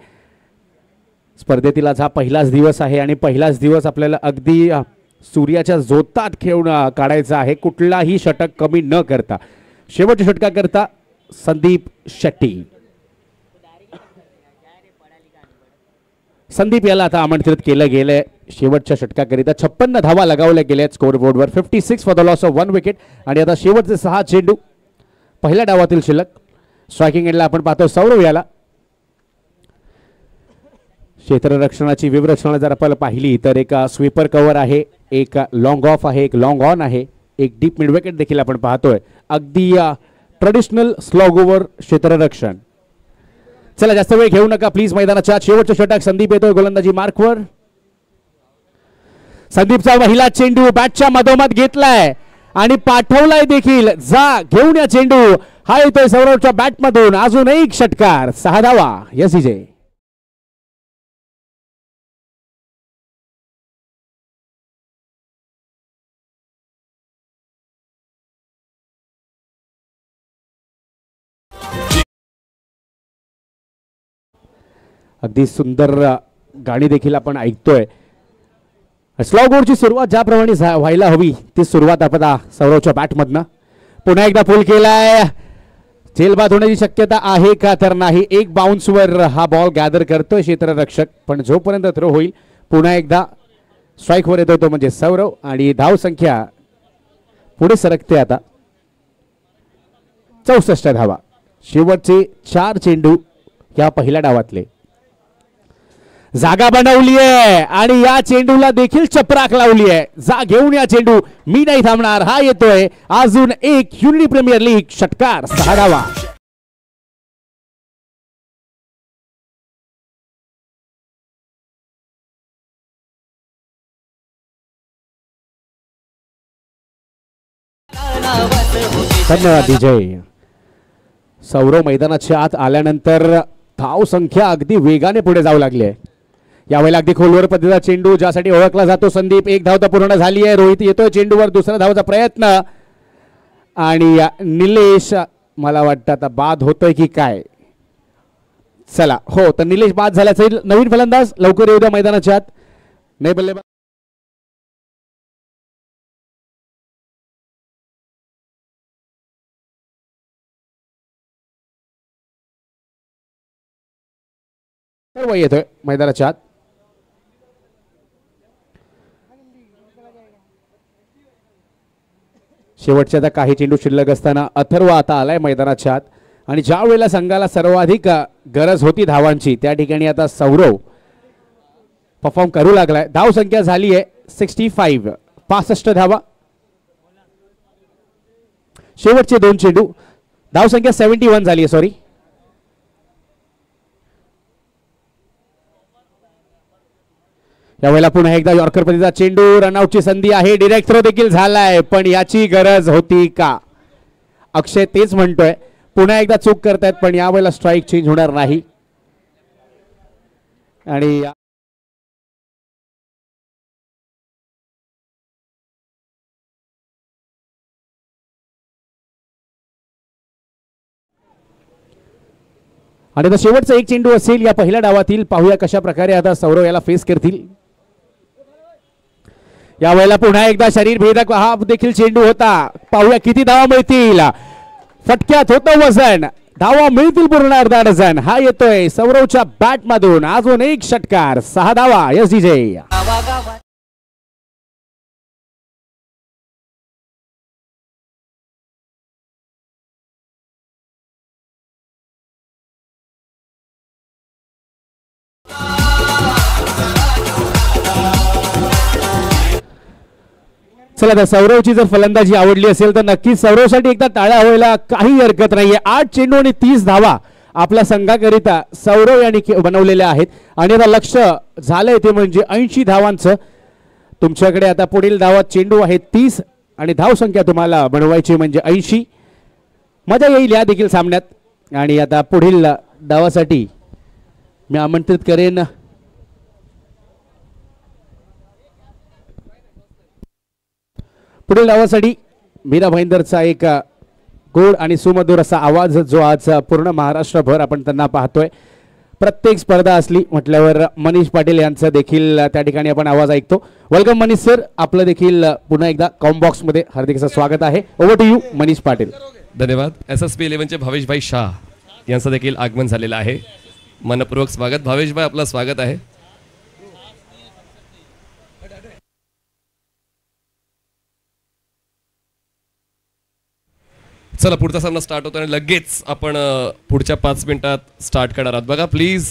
स्पर्धेतील आज हा पहिलाच दिवस आहे आणि पहिलाच दिवस आपल्याला अगदी सूर्याच्या जोतात खेळून काढायचा आहे. कुठलाही षटक कमी न करता. शेवटच्या षटका करता संदीप शेट्टी. संदीप याला आता आमंत्रित केलं गेलंय शेवटच्या षटकाकरिता. 56 धावा लगावल्या गेल्या स्कोअर बोर्डवर. 56 for the loss of 1 wicket. आणि आता शेवटचे 6 चेंडू पहिल्या डावातील शिल्लक. स्ट्रायकिंग एंडला आपण पाहतो सौरव याला. क्षेत्ररक्षणाची व्यूहरचना जर आपण पाहिली तर एक स्वीपर कव्हर आहे, एक लॉंग ऑफ आहे, एक लॉंग ऑन आहे, एक डीप मिड विकेट देखील आपण पाहतोय. अगदी ट्रेडिशनल स्लॉग ओव्हर क्षेत्ररक्षण. चला जास्त वेळ घेऊ नका प्लीज. मैदानाच्या शेवटचं षटक. संदीप येतोय गोलंदाजी मार्कवर. संदीपचा पहिला चेंडू बॅटच्या मधोमध घेतलाय आणि पाठवलाय देखील. जा घेऊन या चेंडू. हा येतोय सौरवच्या बॅटमधून. अजून एक षटकार. 6 धावा. यस विजय. अगदी सुंदर गाणी देखील आपण ऐकतोय. स्लॉग ओव्हरची सुरुवात ज्याप्रमाणे व्हायला हवी ती सुरुवात आपण सौरवच्या बॅटमधनं. पुन्हा एकदा पुल केलाय. जेलबाद होण्याची शक्यता आहे का तर नाही. एक बाउन्सवर हा बॉल गॅदर करतोय क्षेत्ररक्षक पण जोपर्यंत थ्रो होईल पुन्हा एकदा स्ट्राईकवर येतोय तो म्हणजे सौरव आणि धाव संख्या पुढे सरकते आता 64 धावा. शेवटचे 4 चेंडू या पहिल्या डावातले. जागा बनवली आहे आणि या चेंडूला देखील चपराक लावली आहे. जा घेऊन या चेंडू, मी नाही थांबणार. हा येतोय अजून एक युनिटी प्रीमियर लीग षटकार, 6 धावा. धन्यवाद विजय. सौरव मैदानाच्या आत आल्यानंतर धाव संख्या अगदी वेगाने पुढे जाऊ लागली आहे. यावेळेला अगदी खोलवर पद्धतीचा चेंडू ज्यासाठी ओळखला जातो संदीप. एक धाव तर पूर्ण झाली आहे. रोहित येतोय चेंडूवर, दुसरा धावाचा प्रयत्न आणि निलेश, मला वाटतं आता बाद होतोय की काय. चला हो, तर निलेश बाद झाल्याचं नवीन फलंदाज लवकर येऊ द्या मैदानाच्या आत. नाही बल्लेबाज सर्व येतोय मैदानाच्या आत. शेवटच्या आता काही चेंडू शिल्लक असताना अथर्व आता आलाय मैदानाच्या आत आणि ज्या वेळेला संघाला सर्वाधिक गरज होती धावांची त्या ठिकाणी आता सौरव परफॉर्म करू लागलाय. धाव संख्या झाली आहे 65, 65 धावा. शेवटचे 2 चेंडू, धाव संख्या 71 झाली आहे. सॉरी, यावेळेला पुन्हा एकदा यॉर्कर पद्धतीचा चेंडू, रनआउटची संधी आहे. डायरेक्ट थ्रो देखील झालाय, पण याची गरज होती का? अक्षय तेच म्हणतोय. पुन्हा एकदा चूक करतायत, पण यावेळेला स्ट्राईक चेंज होणार नाही. आणि आता शेवटचा एक चेंडू असेल या पहिल्या डावातील. पाहूया कशा प्रकारे आता सौरव याला फेस करतील. यावेळेला पुन्हा एकदा शरीर भेदक हा देखील चेंडू होता. पाहूया किती धावा मिळतील. फटक्यात होतं वजन, धावा मिळतील पूर्ण अर्धा डझन. हा येतोय सौरवच्या बॅट मधून अजून एक षटकार, 6 धावा. Yes DJ. चला, तर सौरवची जर फलंदाजी आवडली असेल तर नक्कीच सौरवसाठी एकदा टाळ्या व्हायला काही हरकत नाहीये. 8 चेंडू आणि 30 धावा आपल्या संघाकरिता सौरव यांनी बनवलेल्या आहेत आणि आता लक्ष झालंय ते म्हणजे 80 धावांचं. तुमच्याकडे आता पुढील धावात चेंडू आहे 30 आणि धाव संख्या तुम्हाला बनवायची म्हणजे 80. मजा येईल या देखील सामन्यात. आणि आता पुढील धावासाठी मी आमंत्रित करेन पुढील डावासाठी मीरा भाईंदरचा एक गोड आणि सुमधुर असा आवाज जो आज पूर्ण महाराष्ट्रभर आपण त्यांना पाहतोय. प्रत्येक स्पर्धा असली म्हटल्यावर मनीष पाटील यांचा देखील त्या ठिकाणी आपण आवाज ऐकतो. वेलकम मनीष सर, आपलं देखील पुन्हा एकदा कॉम्बॉक्स मध्ये हार्दिक स्वागत आहे. Over to you Manish Patil. धन्यवाद. SSP 11चे भावेशभाई शाह यांचं देखील आगमन झालेलं आहे. मनपूर्वक स्वागत भावेशभाई, आपलं स्वागत आहे. चला, पुढचा सामना स्टार्ट होतो आणि लगेच आपण पुढच्या 5 मिनिटात स्टार्ट करणार आहोत. बघा प्लीज,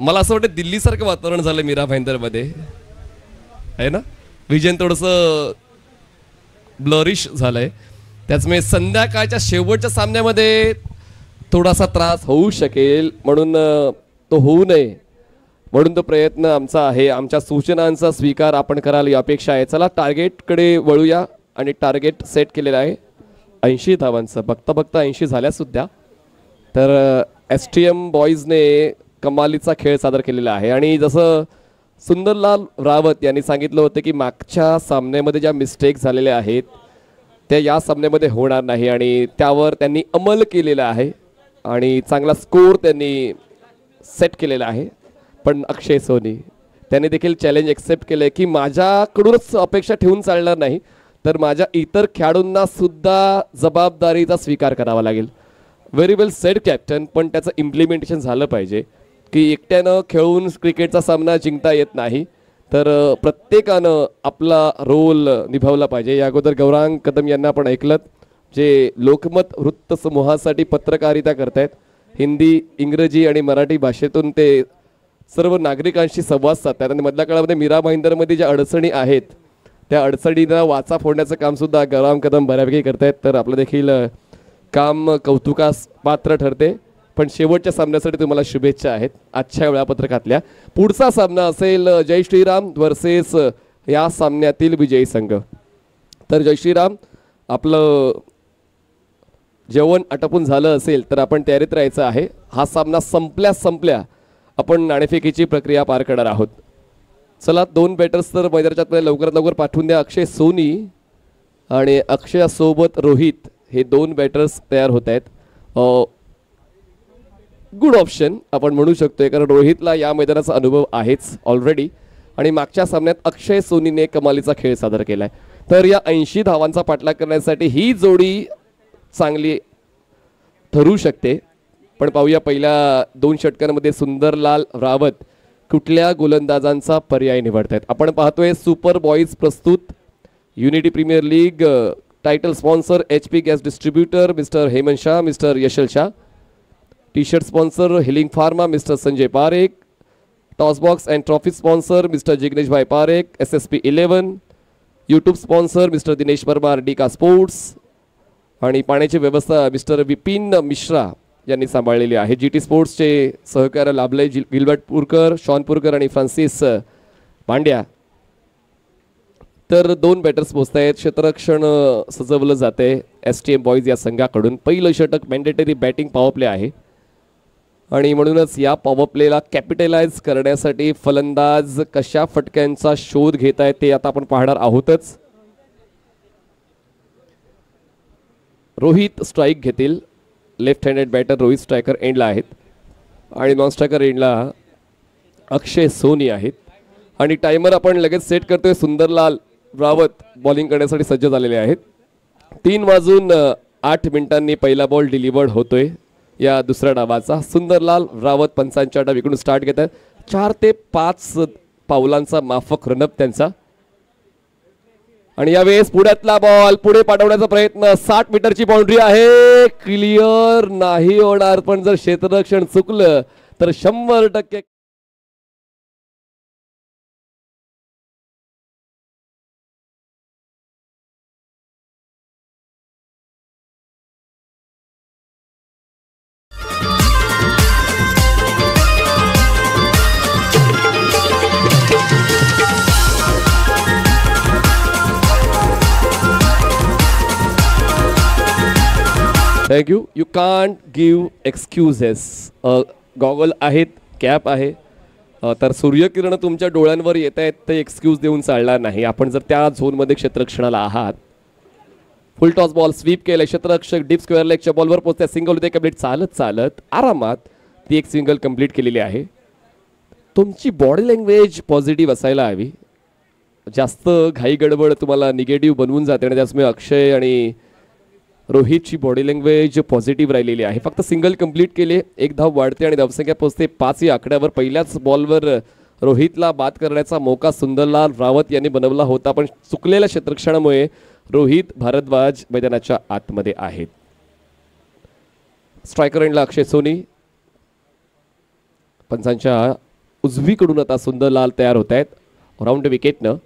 मला असं वाटतं दिल्लीसारखं वातावरण झालं मीरा भाईंदरमध्ये आहे ना. विजन थोडंसं ब्लरिश झालंय, त्याचमुळे संध्याकाळच्या शेवटच्या सामन्यामध्ये थोडासा त्रास होऊ शकेल, म्हणून तो होऊ नये म्हणून तो प्रयत्न आमचा आहे. आमच्या सूचनांचा स्वीकार आपण कराल ही अपेक्षा आहे. चला, टार्गेटकडे वळूया आणि टार्गेट सेट केलेलं आहे 80 धावांचं. बघता बघता 80 झाल्या सुद्धा. तर STM बॉईजने कमालीचा खेळ सादर केलेला आहे आणि जसं सुंदरलाल रावत यांनी सांगितलं होतं की मागच्या सामन्यामध्ये ज्या मिस्टेक झालेल्या आहेत त्या या सामन्यामध्ये होणार नाही आणि त्यावर त्यांनी अंमल केलेला आहे आणि चांगला स्कोर त्यांनी सेट केलेला आहे. पण अक्षय सोनी त्यांनी देखील चॅलेंज एक्सेप्ट केलं की माझ्याकडूनच अपेक्षा ठेवून चालणार नाही, तर माझ्या इतर खेळाडूंना सुद्धा जबाबदारीचा स्वीकार करावा लागेल. व्हेरी वेल सेड कॅप्टन, पण त्याचं इम्प्लिमेंटेशन झालं पाहिजे की एकट्यानं खेळून क्रिकेटचा सामना जिंकता येत नाही, तर प्रत्येकानं आपला रोल निभावला पाहिजे. या अगोदर गौरांग कदम यांना आपण ऐकलं, जे लोकमत वृत्तसमूहासाठी पत्रकारिता करतायत. हिंदी, इंग्रजी आणि मराठी भाषेतून ते सर्व नागरिकांशी संवाद साधतात आणि मधल्या काळामध्ये मीरा भाईंदरमध्ये ज्या अडचणी आहेत त्या अडचणींना वाचा फोडण्याचं कामसुद्धा गौरव कदम बऱ्यापैकी करतायत. तर आपलं देखील काम कौतुकास पात्र ठरते. पण शेवटच्या सामन्यासाठी तुम्हाला शुभेच्छा आहेत आजच्या वेळापत्रकातल्या. पुढचा सामना असेल जय श्रीराम वर्सेस या सामन्यातील विजयी संघ. तर जय श्रीराम, आपलं जेवण आटपून झालं असेल तर आपण तयारीत राहायचं आहे. हा सामना संपल्या आपण नाणेफेकीची प्रक्रिया पार करणार आहोत. चला, 2 बॅटर्स तर मैदानाच्या लवकरात लवकर पाठवून द्या. अक्षय सोनी आणि अक्षयासोबत रोहित हे 2 बॅटर्स तयार होत आहेत. गुड ऑप्शन आपण म्हणू शकतोय, कारण रोहितला या मैदानाचा अनुभव आहेच ऑलरेडी आणि मागच्या सामन्यात अक्षय सोनीने कमालीचा खेळ सादर केलाय. तर या 80 धावांचा पाठलाग करण्यासाठी ही जोडी चांगली ठरू शकते. पण पाहूया पहिल्या 2 षटकांमध्ये सुंदरलाल रावत कुठल्या गोलंदाजांचा पर्याय निवडतायत. आपण पाहतोय सुपर बॉईज प्रस्तुत unity premier league. Title sponsor HP gas distributor mister Hemant Shah, mister Yashal Shah. T shirt sponsor healing pharma mister Sanjay Parekh. Toss box and trophy sponsor mister Jignesh bhai Parekh SSP 11. YouTube sponsor mister Dinesh Parmar Deeka sports. आणि पाण्याची व्यवस्था मिस्टर विपिन मिश्रा यांनी सांभाळलेली आहे. GT स्पोर्ट्सचे सहकार्य लाभले गिल्बर्ट पुरकर, शॉन पुरकर आणि फ्रान्सिस पांड्या. तर 2 बॅटर्स पोहोचत आहेत. क्षेत्ररक्षण सजवलं जाते STM बॉईज या संघाकडून. पहिलं षटक मॅन्डेटरी बॅटिंग पॉवर प्ले आहे आणि म्हणूनच या पॉवर प्लेला कॅपिटलाइज करण्यासाठी फलंदाज कशा फटक्यांचा शोध घेत आहेत ते आता आपण पाहणार आहोतच. रोहित स्ट्राईक घेतील. Left handed batter Rohit striker एंडला आहेत आणि नॉन स्ट्रायकर एंडला अक्षय सोनी आहेत. आणि टायमर आपण लगेच सेट करतोय. सुंदरलाल रावत बॉलिंग करण्यासाठी सज्ज झालेले आहेत. 3:08 पहिला बॉल डिलिव्हर्ड होतोय या दुसऱ्या डावाचा. सुंदरलाल रावत पंचांच्या डाव इकडून स्टार्ट घेत आहेत. 4 ते 5 पावलांचा माफक रनअप त्यांचा. आणि यावेळेस पुढ्यातला बॉल पुढे पाठवण्याचा प्रयत्न. 60 मीटरची बाउंड्री आहे. क्लिअर नाही होणार, पण जर क्षेत्ररक्षण चुकलं तर 100% thank you. You can't give excuses. Goggle आहेत, कॅप आहे, तर सूर्यकिरण तुमच्या डोळ्यांवर येत आहेत ते एक्सक्यूज देऊन चालणार नाही. आपण जर त्या झोनमध्ये क्षेत्ररक्षणाला आहात. फुल टॉस बॉल स्वीप केलं. क्षेत्ररक्षक डीप स्क्वेअर लेगच्या बॉलवर पोहोचते. सिंगल होते कंप्लीट. चालत आरामात ती एक सिंगल कंप्लीट केलेली आहे. तुमची बॉडी लँग्वेज पॉझिटिव्ह असायला हवी. जास्त घाई गडबड तुम्हाला निगेटिव्ह बनवून जाते. आणि त्याचमुळे अक्षय आणि रोहितची बॉडी लँग्वेज पॉझिटिव्ह राहिलेली आहे. फक्त सिंगल कंप्लीट केले. 1 धाव वाढते आणि धावसंख्या पोहोचते 5 या आकड्यावर. पहिल्याच बॉलवर रोहितला बाद करण्याचा मौका सुंदरलाल रावत यांनी बनवला होता, पण चुकलेल्या क्षेत्ररक्षणामुळे रोहित भारद्वाज मैदानाच्या आतमध्ये आहेत. स्ट्रायकर एंडला अक्षय सोनी. पंचांच्या उजवीकडून आता सुंदरलाल तयार होत आहेत राऊंड विकेटनं.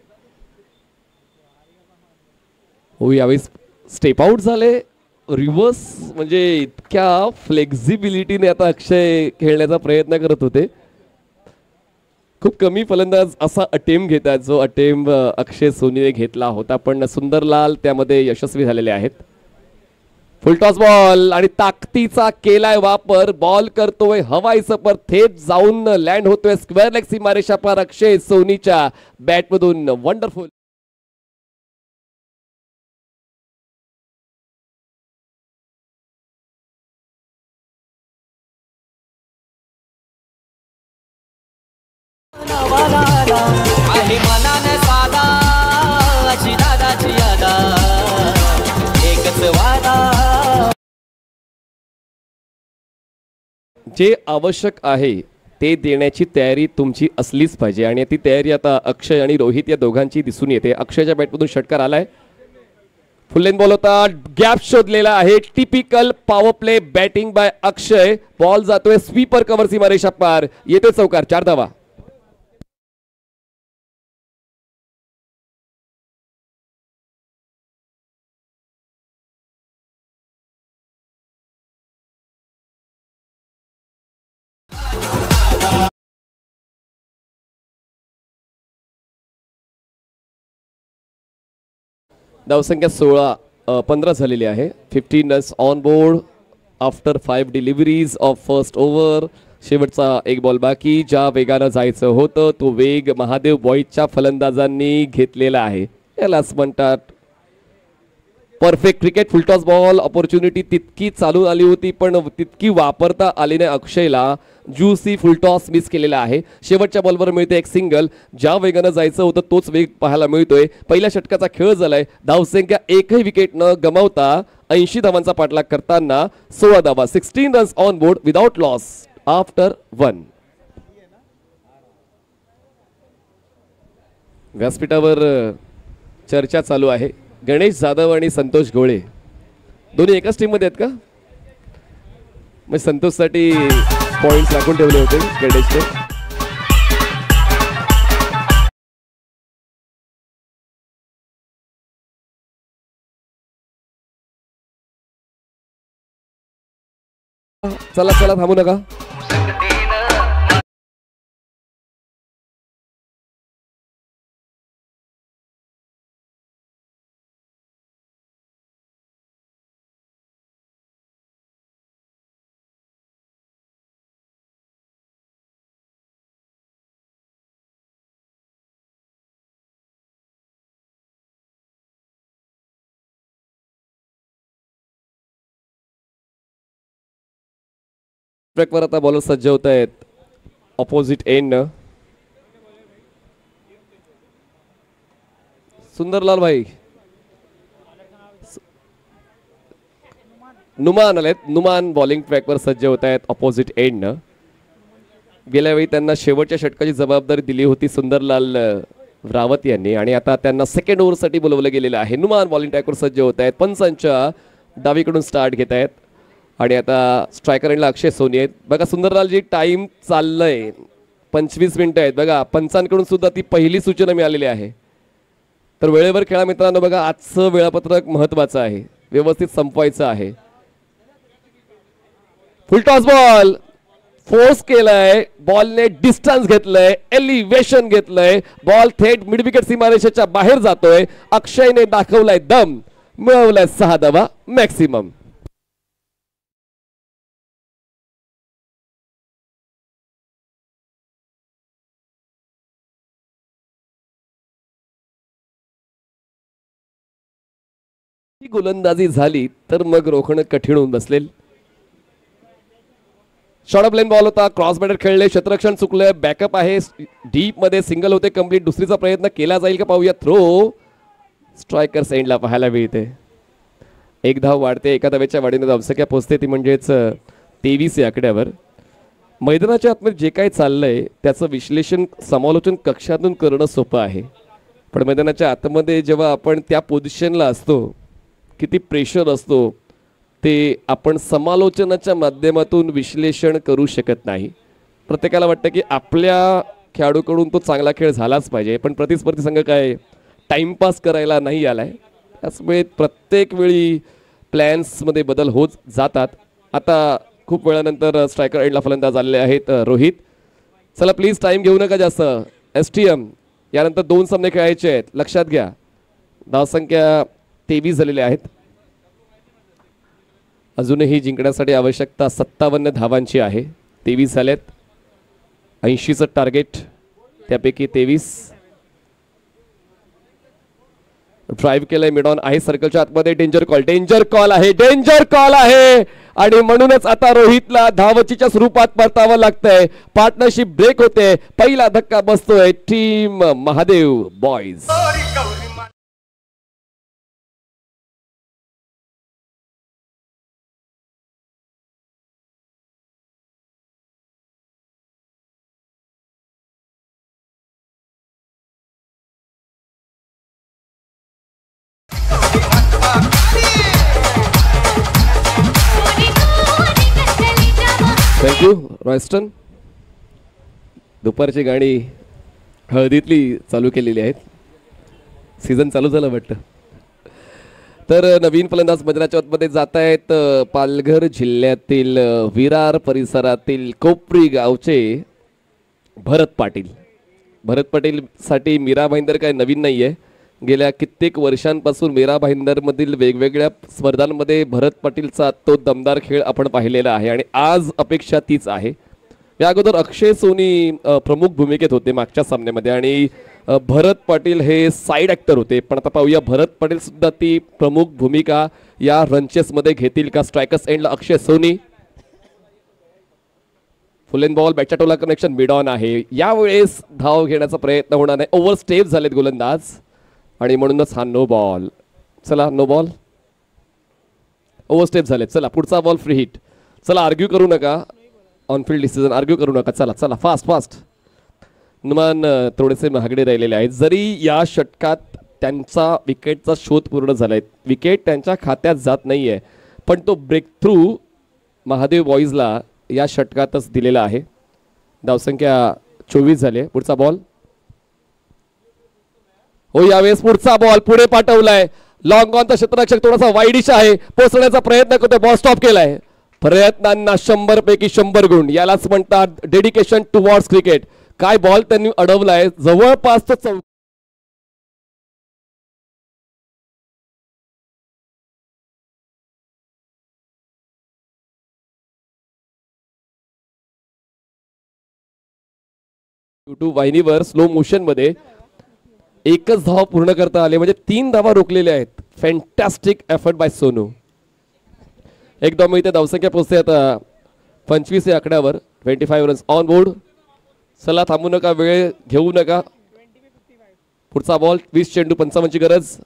हो, यावेळेस स्टेप आउट झाले. रिव्हर्स म्हणजे इतक्या फ्लेक्झिबिलिटीने आता अक्षय खेळण्याचा प्रयत्न करत होते. खूप कमी फलंदाज असा अटेम्प्ट घेतात जो अटेम्प्ट अक्षय सोनीने घेतला होता, पण सुंदरलाल त्यामध्ये यशस्वी झालेले आहेत. फुल टॉस बॉल आणि ताकदीचा केलाय वापर. बॉल करतोय हवाई सफर, थेट जाऊन लँड होतोय स्क्वेअर लेग सीमारेषा पार अक्षय सोनीच्या बॅटमधून. वंडरफुल. आहे मनाने साधा अशी दादाची यादा एकच वादा. जे आवश्यक आहे ते देण्याची तयारी तुमची असलीच पाहिजे आणि ती तयारी आता अक्षय आणि रोहित या दोघांची दिसून येते. अक्षयच्या बॅटमधून षटकार आलाय. फुल लेन बॉल होता, गॅप शोधलेला आहे. Typical power play batting by Akshay. Ball जातोय स्वीपर कव्हर सीमारेषा पार, येतोय चौकार. 4 धावा. धावसंख्या 15 झालेली आहे. 15 runs on board after 5 deliveries of first over. शेवटचा एक बॉल बाकी. ज्या वेगानं जायचं होतं तो वेग महादेव बॉईजच्या फलंदाजांनी घेतलेला आहे. यालाच म्हणतात perfect cricket. Full toss ball opportunity तितकी चालू आली होती पण तितकी वापरता आली नाही अक्षयला. ज्युसी फुलटॉस मिस केलेला आहे. शेवटच्या बॉलवर मिळते एक सिंगल. ज्या वेगानं जायचं होतं तोच वेग पाहायला मिळतोय. पहिल्या षटकाचा खेळ झालाय. धावसंख्या एकही विकेट न गमावता 80 धावांचा पाठलाग करताना 16 धावा. 16 runs on board without loss after 1. व्यासपीठावर चर्चा चालू आहे. गणेश जाधव आणि संतोष गोळे दोन्ही एकाच टीम मध्ये आहेत का? मग संतोषसाठी पॉइंट्स राखून ठेवले होते गणेशने. चला चला थांबू नका. ट्रॅकवर आता बॉलर सज्ज होत आहेत ऑपोजिट एंड. सुंदरलाल भाई नुमान आलेत. नुमान बॉलिंग ट्रॅकवर सज्ज होत आहेत ऑपोजिट एंड. गेल्या वेळी त्यांना शेवटच्या षटकाची जबाबदारी दिली होती सुंदरलाल रावत यांनी आणि आता त्यांना सेकंड ओव्हरसाठी बोलवलं गेलेलं आहे. नुमान बॉलिंग ट्रॅकवर सज्ज होत आहेत. पंचांच्या डावीकडून स्टार्ट घेत आहेत आणि आता स्ट्रायकर एंडला अक्षय सोनी आहेत. बघा सुंदरलालजी टाइम चाललंय 25 मिनिटं आहेत. बघा पंचांकडून सुद्धा ती पहिली सूचना मिळालेली आहे. तर वेळेवर खेळा मित्रांनो. बघा आजचं वेळापत्रक महत्वाचं आहे. व्यवस्थित संपवायचं आहे. फुलटॉस बॉल फोर्स केलाय. बॉलने डिस्टन्स घेतलंय. एलिव्हेशन घेतलंय. बॉल थेट मिड विकेट सीमारेषेच्या बाहेर जातोय. अक्षयने दाखवलाय दम. मिळवलाय 6 धावा मॅक्सिमम. गोलंदाजी झाली तर मग रोखणं कठीण होऊन Bezalel. Short of lane ball होता. क्रॉस बॅटर खेळले. क्षेत्ररक्षण चुकलंय. बॅकअप आहे. डीप मध्ये सिंगल होते कंप्लीट. दुसरीचा प्रयत्न केला जाईल का पाहूया. थ्रो स्ट्रायकर एंडला पाहायला मिळते. एक धाव वाढते. एका धावेच्या वाढीने धावसंख्या पोहोचते ती म्हणजेच 23 या आकड्यावर. मैदानाच्या आतमध्ये जे काही चाललंय त्याचं विश्लेषण समालोचन कक्षातून करणं सोपं आहे पण मैदानाच्या आतमध्ये जेव्हा आपण त्या पोझिशनला असतो किती प्रेशर असतो ते आपण समालोचनाच्या माध्यमातून विश्लेषण करू शकत नाही. प्रत्येकाला वाटतं की आपल्या खेळाडूकडून तो चांगला खेळ झालाच पाहिजे पण प्रतिस्पर्धी संघ काय टाइमपास करायला नाही आलाय. त्यामुळे प्रत्येक वेळी प्लॅन्समध्ये बदल होत जातात. आता खूप वेळानंतर स्ट्रायकर एंडला फलंदाज आलेले आहेत रोहित. चला प्लीज टाइम घेऊ नका जास्त. STM यानंतर 2 सामने खेळायचे आहेत लक्षात घ्या. धावसंख्या 23 झालेल्या आहेत. अजूनही जिंकण्यासाठी आवश्यकता 57 धावांची आहे. 23 झालेत. 80चं टार्गेट त्यापैकी 23. ड्राइव्ह केलंय मिड ऑन आहे सर्कलच्या आतमध्ये. डेंजर कॉल आहे. डेंजर कॉल आहे आणि म्हणूनच आता रोहितला धावचीच्या स्वरूपात परतावं लागतंय. पार्टनरशिप ब्रेक होते. पहिला धक्का बसतोय team Mahadev boys. Thank you Royston. दुपारची गाणी हळदीतली चालू केलेली आहेत. सीझन चालू झालं वाटतं. तर नवीन फलंदाज मैदानाच्या आतमध्ये जात आहेत पालघर जिल्ह्यातील विरार परिसरातील कोपरी गावचे भरत पाटील. भरत पाटील साठी मीरा भाईंदर काय नवीन नाही आहे. गेल्या कित्येक वर्षांपासून मीरा भाईंदरमधील वेगवेगळ्या स्पर्धांमध्ये भरत पाटीलचा तो दमदार खेळ आपण पाहिलेला आहे आणि आज अपेक्षा तीच आहे. या अगोदर अक्षय सोनी प्रमुख भूमिकेत होते मागच्या सामन्यामध्ये आणि भरत पाटील हे साईड ॲक्टर होते. पण आता पाहूया भरत पाटील सुद्धा ती प्रमुख भूमिका या रनचेसमध्ये घेतील का. स्ट्रायकर्स एंडला अक्षय सोनी. फुल एंड बॉल बॅटच्या टोला कनेक्शन मिड ऑन आहे. यावेळेस धाव घेण्याचा प्रयत्न होणार नाही. ओव्हर स्टेप झालेत गोलंदाज आणि म्हणूनच हा नो बॉल. चला नो बॉल. ओव्हर स्टेप झालेत. चला पुढचा बॉल फ्री हिट. चला आर्ग्यू करू नका. ऑनफिल्ड डिसिजन आर्ग्यू करू नका. चला चला फास्ट फास्ट. नुमान थोडेसे महागडे राहिलेले आहेत. जरी या षटकात त्यांचा विकेटचा शोध पूर्ण झाला आहे. विकेट त्यांच्या खात्यात जात नाही आहे पण तो ब्रेक थ्रू महादेव बॉईजला या षटकातच दिलेला आहे. धावसंख्या 24 झाली. पुढचा बॉल. हो यावेळेस पुढचा बॉल पुढे पाठवलाय. लॉंग ऑनचा क्षेत्ररक्षक थोडासा वाईडिश आहे. पोहोचण्याचा प्रयत्न करतोय. बॉल स्टॉप केलाय. प्रयत्नांना 100 पैकी 100 गुण. यालाच म्हणतात डेडिकेशन टुवर्ड्स क्रिकेट. काय बॉल त्यांनी अडवलाय. जवळपास तो YouTube वाहिनीवर स्लो मोशन मध्ये एकच धाव पूर्ण करता आले म्हणजे 3 धावा रोखलेल्या आहेत. Fantastic effort bye Sonu. एक धाव मिळते. धावसंख्या पोहोचते आता 25 या आकड्यावर. 25 रन्स ऑन बोर्ड. चला थांबू नका. वेळ घेऊ नका. पुढचा बॉल. 20 चेंडू 55 ची गरज.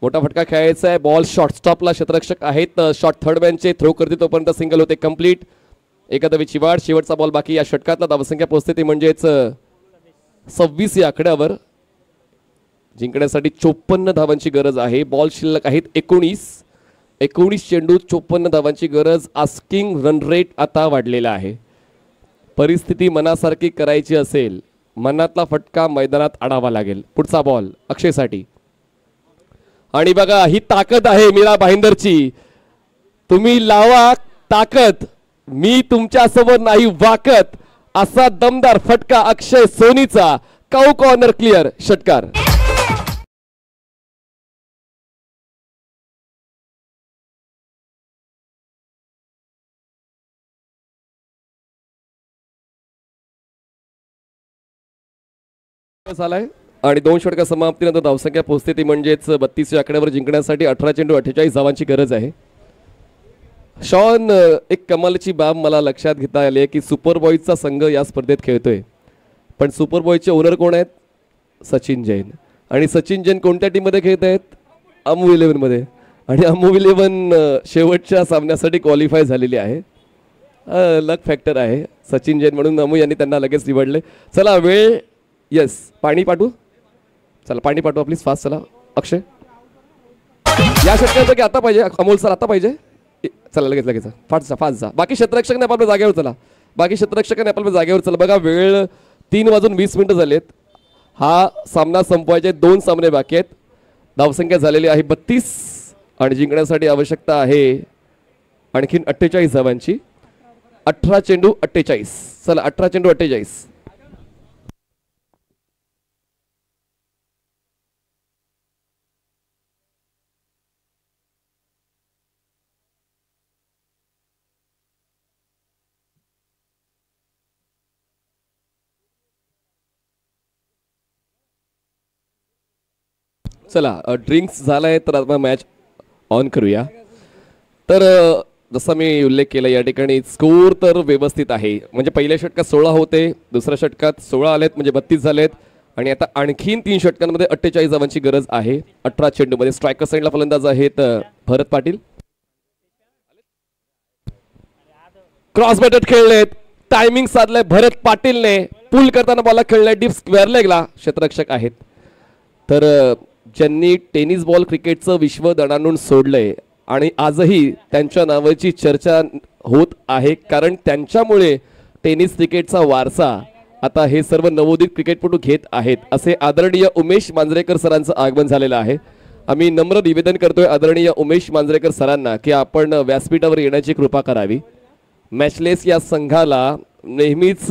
मोठा फटका खेळायचा आहे. बॉल शॉर्ट स्टॉपला क्षेत्ररक्षक आहेत. शॉर्ट थर्ड मॅनचे थ्रो करते तोपर्यंत सिंगल होते कंप्लीट. एकादवीची वाढ. शेवटचा बॉल बाकी. या षटकातला धावसंख्या पोहोचते ती म्हणजेच 26 या आकड्यावर. जिंकण्यासाठी 54 धावांची गरज आहे. बॉल शिल्लक आहेत 19 चेंडू 54 धावांची गरज. आस्किंग रन रेट आता वाढलेला आहे. परिस्थिती मनासारखी करायची असेल मनातला फटका मैदानात आणावा लागेल. पुढचा बॉल अक्षयसाठी. आणि बघा ही ताकद आहे मीरा भाईंदरची. तुम्ही लावा ताकद. मी तुमच्या समोर नाही वाकत. असा दमदार फटका अक्षय सोनीचा. काऊ कॉर्नर क्लिअर. षटकार. झालाय आणि 2 षटका समाप्तीनंतर धावसंख्या पोहोचते ती म्हणजेच 32 या आकड्यावर. जिंकण्यासाठी 18 चेंडू 48 धावांची गरज आहे. शॉन एक कमालीची बाब मला लक्षात घेता आली की सुपर बॉयजचा संघ या स्पर्धेत खेळतोय पण सुपर बॉयजचे ओनर कोण आहेत. सचिन जैन. आणि सचिन जैन कोणत्या टीम मध्ये खेळत आहेत. अमू 11 मध्ये. आणि अमू 11 शेवटच्या सामन्यासाठी क्वालिफाय झालेली आहे. लक फॅक्टर आहे सचिन जैन म्हणून अमू यांनी त्यांना लगेच निवडले. चला वेळ. येस पाणी पाठवू. चला पाणी पाठवा प्लीज फास्ट. चला अक्षय. या षटकाचं की आता पाहिजे. अमोल सर आता पाहिजे. चला लगेच लगेच फास्ट जा. बाकी क्षेत्ररक्षक आपल्या जागेवर चला. बाकी क्षेत्ररक्षकांनी आपल्या जागेवर चला. बघा वेळ 3:20 झालेत. हा सामना संपवायचे 2 सामने बाकी आहेत. धावसंख्या झालेली आहे 32 आणि जिंकण्यासाठी आवश्यकता आहे आणखीन 48 धावांची. 18 चेंडू 48. चला 18 चेंडू 48. चला ड्रिंक्स झालाय तर आता मॅच ऑन करूया. तर जसा मी उल्लेख केला या ठिकाणी स्कोर तर व्यवस्थित आहे. म्हणजे पहिल्या षटकात 16 होते. दुसऱ्या षटकात 16 आलेत म्हणजे 32 झालेत आणि आता आणखीन 3 षटकांमध्ये 48 धावांची गरज आहे. 18 चेंडूमध्ये. स्ट्रायकर साईडला फलंदाज आहेत भरत पाटील. क्रॉस बॅटेड खेळलेत. टायमिंग साधलंय भरत पाटीलने. पुल करताना बॉलला खेळलाय डीप स्क्वेअर लेगला. क्षेत्ररक्षक आहेत. तर ज्यांनी टेनिस बॉल क्रिकेटचं विश्व दणाणून सोडलंय आणि आजही त्यांच्या नावाची चर्चा होत आहे, कारण त्यांच्यामुळे टेनिस क्रिकेटचा वारसा आता हे सर्व नवोदित क्रिकेटपटू घेत आहेत. असे आदरणीय उमेश मांजरेकर सरांचं आगमन झालेलं आहे. आम्ही नम्र निवेदन करतोय आदरणीय उमेश मांजरेकर सरांना की आपण व्यासपीठावर येण्याची कृपा करावी. मॅचलेस या संघाला नेहमीच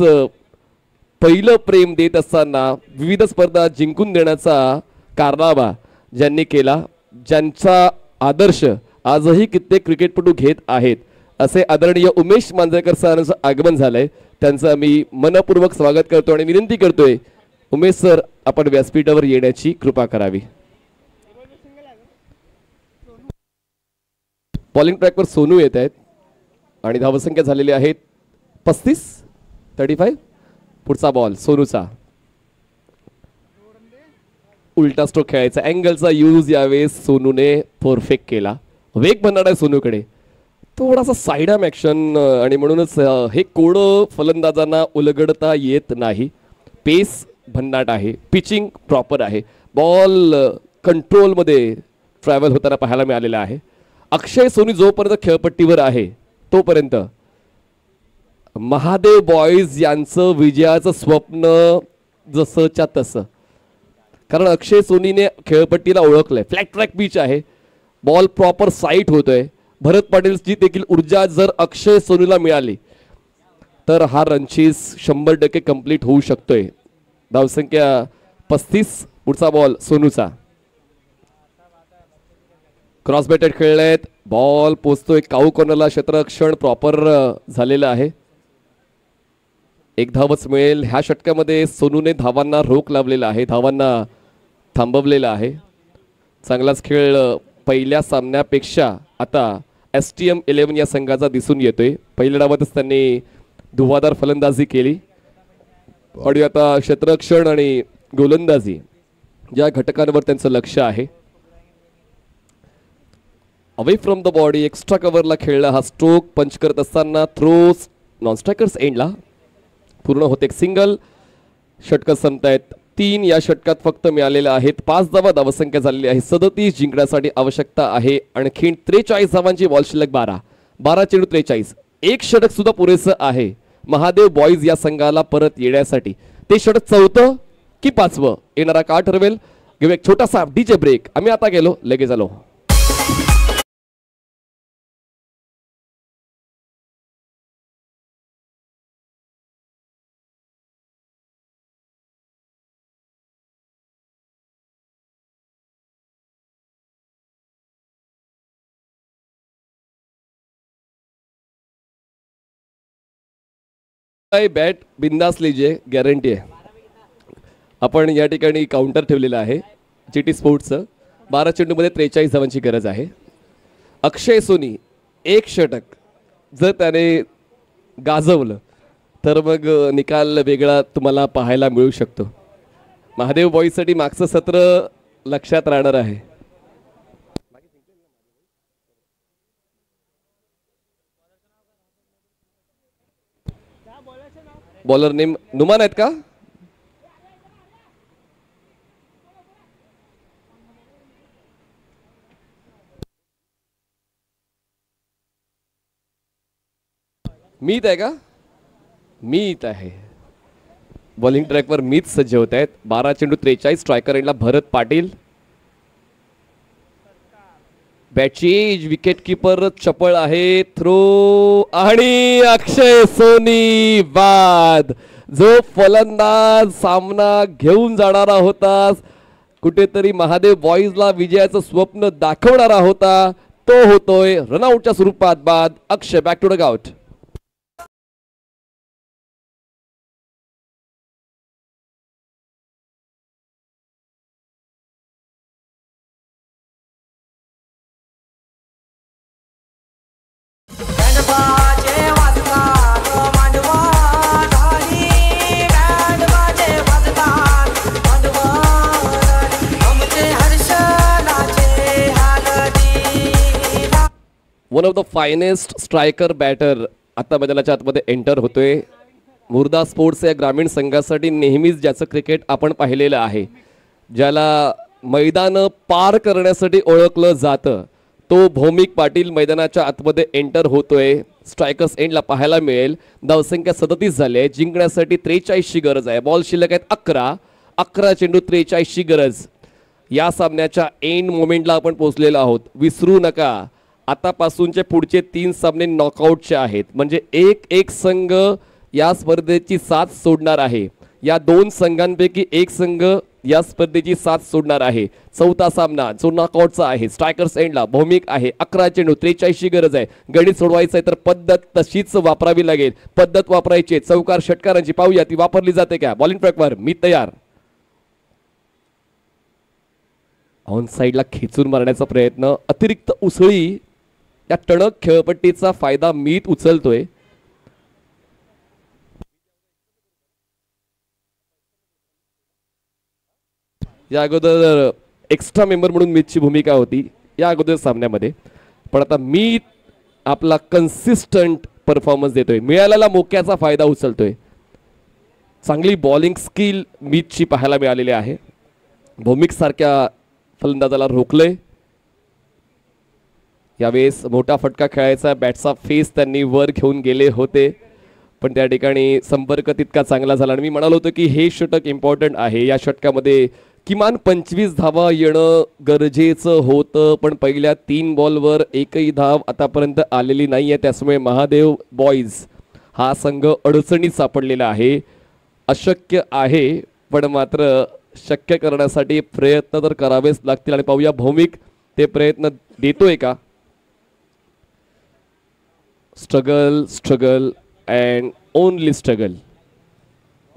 पहिलं प्रेम देत असताना विविध स्पर्धा जिंकून देण्याचा कारनामा ज्यांनी केला, ज्यांचा आदर्श आजही कित्येक क्रिकेटपटू घेत आहेत, असे आदरणीय उमेश मांजरेकर सरांचं आगमन झालंय. त्यांचं आम्ही मनपूर्वक स्वागत करतो आणि विनंती करतोय उमेश सर आपण व्यासपीठावर येण्याची कृपा करावी. बॉलिंग ट्रॅकवर सोनू येत आहेत आणि धावसंख्या झालेली आहेत 35. पुढचा बॉल सोनूचा. उलटा स्ट्रोक खेळायचा, अँगलचा यूज यावेळेस सोनूने परफेक्ट केला. वेग बनणार आहे सोनूकडे, थोडासा साइड आर्म ॲक्शन आणि म्हणूनच हे कोडं फलंदाजांना उलगडता येत नाही. पेस भन्नाट आहे, पिचिंग प्रॉपर आहे, बॉल कंट्रोलमध्ये ट्रॅव्हल होताना पाहायला मिळालेला आहे. अक्षय सोनी जोपर्यंत खेळपट्टीवर आहे तोपर्यंत महादेव बॉईज यांचं विजयाचं स्वप्न जसंच्या तसं, कारण अक्षय सोनीने खेळपट्टीला ओळखलंय. फ्लॅट ट्रॅक पिच आहे, बॉल प्रॉपर साईट होतोय. भरत पाटीलची देखील ऊर्जा जर अक्षय सोनीला मिळाली तर हा रनचेस 100% कंप्लीट होऊ शकतोय. धावसंख्या 35. पुढचा बॉल सोनूचा. क्रॉस बॅटेड खेळलेत, बॉल पोचतोय काऊ कॉर्नरला, क्षेत्ररक्षण प्रॉपर झालेलं आहे. एक धावच मिळेल. ह्या षटकामध्ये सोनूने धावांना रोख लावलेला आहे, धावांना थांबवलेला आहे. चांगलाच खेळ पहिल्या सामन्यापेक्षा आता STM 11 या संघाचा दिसून येतोय. पहिल्या डावातच त्यांनी धुवाधार फलंदाजी केली आणि आता क्षेत्ररक्षण आणि गोलंदाजी या घटकांवर त्यांचं लक्ष आहे. Away from the body extra कव्हरला खेळला हा स्ट्रोक पंच करत असताना थ्रोस नॉन स्ट्रायकर्स एंडला पूर्ण होते. एक सिंगल. षटकं संपतायत 3. या षटकात फक्त मिळालेल्या आहेत 5 धावा. धावसंख्या झालेली आहे 37. जिंकण्यासाठी आवश्यकता आहे आणखीन 43 धावांची. बॉल शिल्लक 12 चेंडू 43. एक षटक सुद्धा पुरेसं आहे महादेव बॉईज या संघाला परत येण्यासाठी. ते षटक 4थं की 5वं येणारा का ठरवेल. घेऊ एक छोटासा डीजे ब्रेक. आम्ही आता गेलो, लगेच आलो. बॅट बिंदास लीजिए, गॅरंटी आहे. आपण या ठिकाणी काउंटर ठेवलेलं आहे GT स्पोर्ट्सचं. 12 चेंडूमध्ये 43 धावांची गरज आहे. अक्षय सोनी एक षटक जर त्याने गाजवलं तर मग निकाल वेगळा तुम्हाला पाहायला मिळू शकतो. महादेव बॉईजसाठी मागचं सत्र लक्षात राहणार आहे. बॉलर नेम नुमान आहेत का. मीत आहे का. मीत आहे. बॉलिंग ट्रॅकवर मीत सज्ज होत आहेत. 12 चेंडू 43. स्ट्रायकर एंडला भरत पाटील. बॅटची विकेट किपर चपळ आहे. थ्रो आणि अक्षय सोनी बाद. जो फलंदाज सामना घेऊन जाणारा होता, कुठेतरी महादेव बॉईजला विजयाचं स्वप्न दाखवणारा होता, तो होतोय रनआउटच्या स्वरूपात बाद. Akshay back to the hut. One of the finest striker batter आता मैदानाच्या आतमध्ये एंटर होतोय. मुर्दा स्पोर्ट्स या ग्रामीण संघासाठी नेहमीच ज्याचं क्रिकेट आपण पाहिलेलं आहे, ज्याला मैदान पार करण्यासाठी ओळखलं जातं, तो भौमिक पाटील मैदानाच्या आतमध्ये एंटर होतोय. स्ट्रायकर्स एंडला पाहायला मिळेल. धावसंख्या 37 झाली आहे. जिंकण्यासाठी 43 ची गरज आहे. बॉल शिल्लक आहेत 11 चेंडू 43 ची गरज. या सामन्याच्या एंड मोमेंटला आपण पोहोचलेलो आहोत. विसरू नका आतापासूनचे पुढचे 3 सामने नॉकआउटचे आहेत. म्हणजे एक संघ या स्पर्धेची साथ सोडणार आहे. या 2 संघांपैकी एक संघ या स्पर्धेची साथ सोडणार आहे. चौथा सामना जो नॉकआउटचा आहे. स्ट्रायकर्स एंडला भौमिक आहे. 11 चेंडू 43 ची गरज आहे. गणित सोडवायचं आहे तर पद्धत तशीच वापरावी लागेल. पद्धत वापरायची. चौकार षटकारांची पाहूया ती वापरली जाते का. बॉलिंग ट्रॅकवर मी तयार. ऑन साईडला खेचून मारण्याचा प्रयत्न. अतिरिक्त उसळी या टणक खेळपट्टीचा फायदा मीत उचलतोय. या अगोदर एक्स्ट्रा मेंबर म्हणून मीतची भूमिका होती या अगोदर सामन्यामध्ये. पण आता मीत आपला कन्सिस्टंट परफॉर्मन्स देतोय. मिळालेला मोक्याचा फायदा उचलतोय. चांगली बॉलिंग स्किल मीतची पाहायला मिळालेली आहे. भौमिक सारख्या फलंदाजाला रोखलंय. यावेळेस मोठा फटका खेळायचा. बॅटचा फेस त्यांनी वर घेऊन गेले होते पण त्या ठिकाणी संपर्क तितका चांगला झाला. आणि मी म्हणालो होतो की हे षटक इम्पॉर्टंट आहे. या षटकामध्ये किमान 25 धावा येणं गरजेचं होतं. पण पहिल्या 3 बॉलवर एकही धाव आतापर्यंत आलेली नाही आहे. त्यामुळे महादेव बॉईज हा संघ अडचणीत सापडलेला आहे. अशक्य आहे पण मात्र शक्य करण्यासाठी प्रयत्न तर करावेच लागतील. आणि पाहूया भौमिक ते प्रयत्न देतोय का. Struggle and only struggle.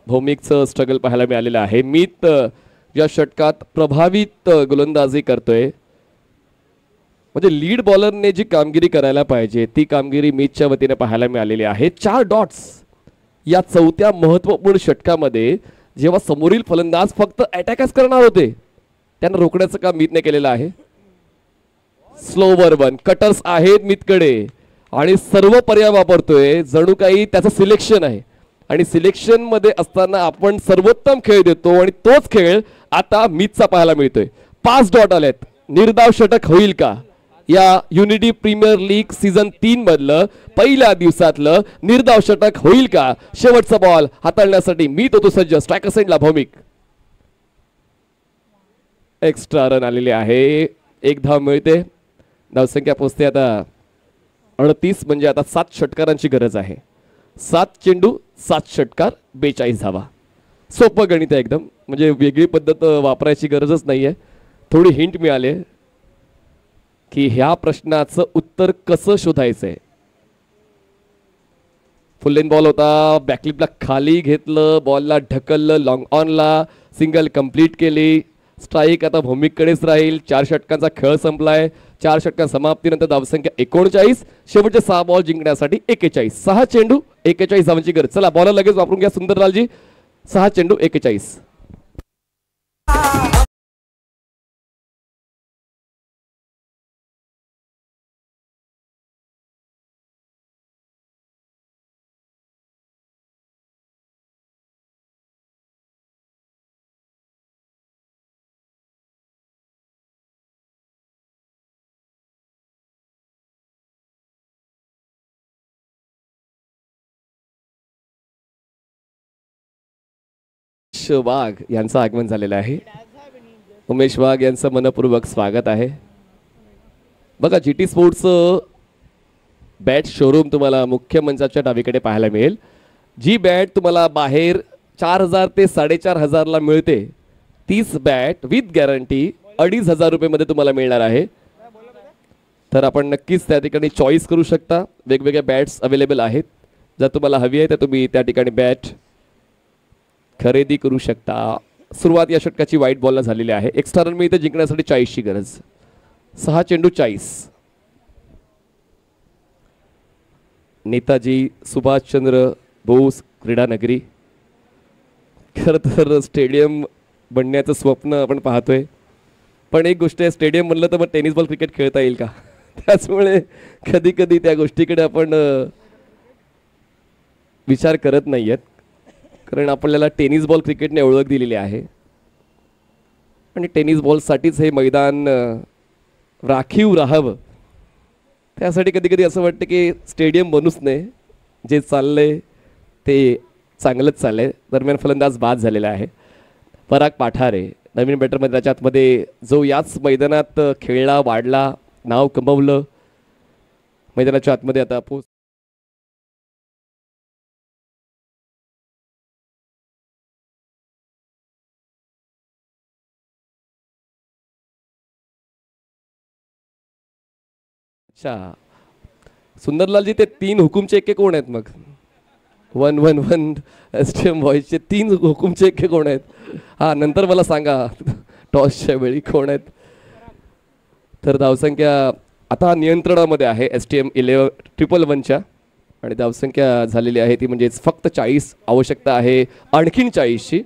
भौमिकचं स्ट्रगल पाहायला मिळालेलं आहे. मीत या षटकात प्रभावित गोलंदाजी करतोय. म्हणजे लीड बॉलरने जी कामगिरी करायला पाहिजे ती कामगिरी मीतच्या वतीने पाहायला मिळालेली आहे. 4 डॉट्स या चौथ्या महत्वपूर्ण षटकामध्ये जेव्हा समोरील फलंदाज फक्त अटॅकच करणार होते त्यांना रोखण्याचं काम मीतने केलेलं आहे. स्लोवर वन कटर्स आहेत मीतकडे आणि सर्व पर्याय वापरतोय. जणू काही त्याचं सिलेक्शन आहे. आणि सिलेक्शन मध्ये असताना आपण सर्वोत्तम खेळ देतो आणि तोच खेळ आता मीतचा पाहायला मिळतोय. 5 डॉट आलेत. निर्धाव षटक होईल का. या युनिटी प्रीमियर लीग सीझन 3 मधलं पहिल्या दिवसातलं निर्धाव षटक होईल का. शेवटचा बॉल हाताळण्यासाठी मीत होतो सज्ज. स्ट्रायकर साइडला भौमिक. एक्स्ट्रा रन आलेले आहे. 1 धाव मिळते. धावसंख्या पोहोचते आता 38. म्हणजे आता 7 षटकारांची गरज आहे. 7 चेंडू 7 षटकार 42 धावा. सोपं गणित आहे एकदम. म्हणजे वेगळी पद्धत वापरायची गरजच नाहीये. थोडी हिंट मिळाली की ह्या प्रश्नाचं उत्तर कसं शोधायचंय. फुल लेन बॉल होता. बॅकलिपला खाली घेतलं. बॉलला ढकललं. लॉंग ऑनला सिंगल कंप्लीट केली. स्ट्राईक आता भौमिककडेच राहील. 4 षटकांचा खेळ संपलाय. 4 षटकां समाप्तीनंतर धावसंख्या 39. शेवटचे 6 बॉल जिंकण्यासाठी 41. 6 चेंडू 41 धावांची गरज. चला बॉल लगेच वापरून घ्या सुंदरलालजी. 6 चेंडू 41. वाघ यांचं आगमन झालेलं आहे. उमेश वाघ यांचं मनपूर्वक स्वागत आहे. बघा GT स्पोर्ट्सचं बॅट शोरूम तुम्हाला मुख्य मंचाच्या डावीकडे पाहायला मिळेल. जी बॅट तुम्हाला बाहेर 4000 ते 4500 ला मिळते तीच बॅट विथ गॅरंटी 2500 रुपये मध्ये तुम्हाला मिळणार आहे. तर आपण नक्कीच त्या ठिकाणी चॉईस करू शकता. वेगवेगळ्या बॅट्स अवेलेबल आहेत. जर तुम्हाला हवी आहे तर तुम्ही त्या ठिकाणी बॅट खरेदी करू शकता. सुरुवात या षटकाची वाईट बॉलला झालेली आहे. एक्स्ट्रा रन मिळते. जिंकण्यासाठी 40 ची गरज. 6 चेंडू 40. नेताजी सुभाषचंद्र बोस क्रीडा नगरी. खरं तर स्टेडियम बनण्याचं स्वप्न आपण पाहतोय. पण एक गोष्ट आहे, स्टेडियम म्हणलं तर मग टेनिस बॉल क्रिकेट खेळता येईल का. त्याचमुळे कधी कधी त्या गोष्टीकडे आपण विचार करत नाही आहेत. कारण आपल्याला टेनिस बॉल क्रिकेटने ओळख दिलेली आहे आणि टेनिस बॉलसाठीच हे मैदान राखीव राहावं त्यासाठी कधी कधी असं वाटतं की स्टेडियम बनूच नये, जे चाललंय ते चांगलंच चाललंय. दरम्यान फलंदाज बाद झालेला आहे. पराग पाठारे नवीन बॅटर मैदानाच्या आतमध्ये, जो याच मैदानात खेळला, वाढला, नाव कमवलं, मैदानाच्या आतमध्ये आता अच्छा. सुंदरलालजी, ते 3 हुकुमचे एक्के कोण आहेत मग? 1-1-1 STM बॉईजचे 3 हुकुमचे एक्के कोण आहेत? हां, नंतर मला सांगा टॉसच्या वेळी कोण आहेत. तर धावसंख्या आता नियंत्रणामध्ये आहे STM 11-1-1च्या, आणि धावसंख्या झालेली आहे ती म्हणजेच फक्त 40. आवश्यकता आहे आणखीन 40ची,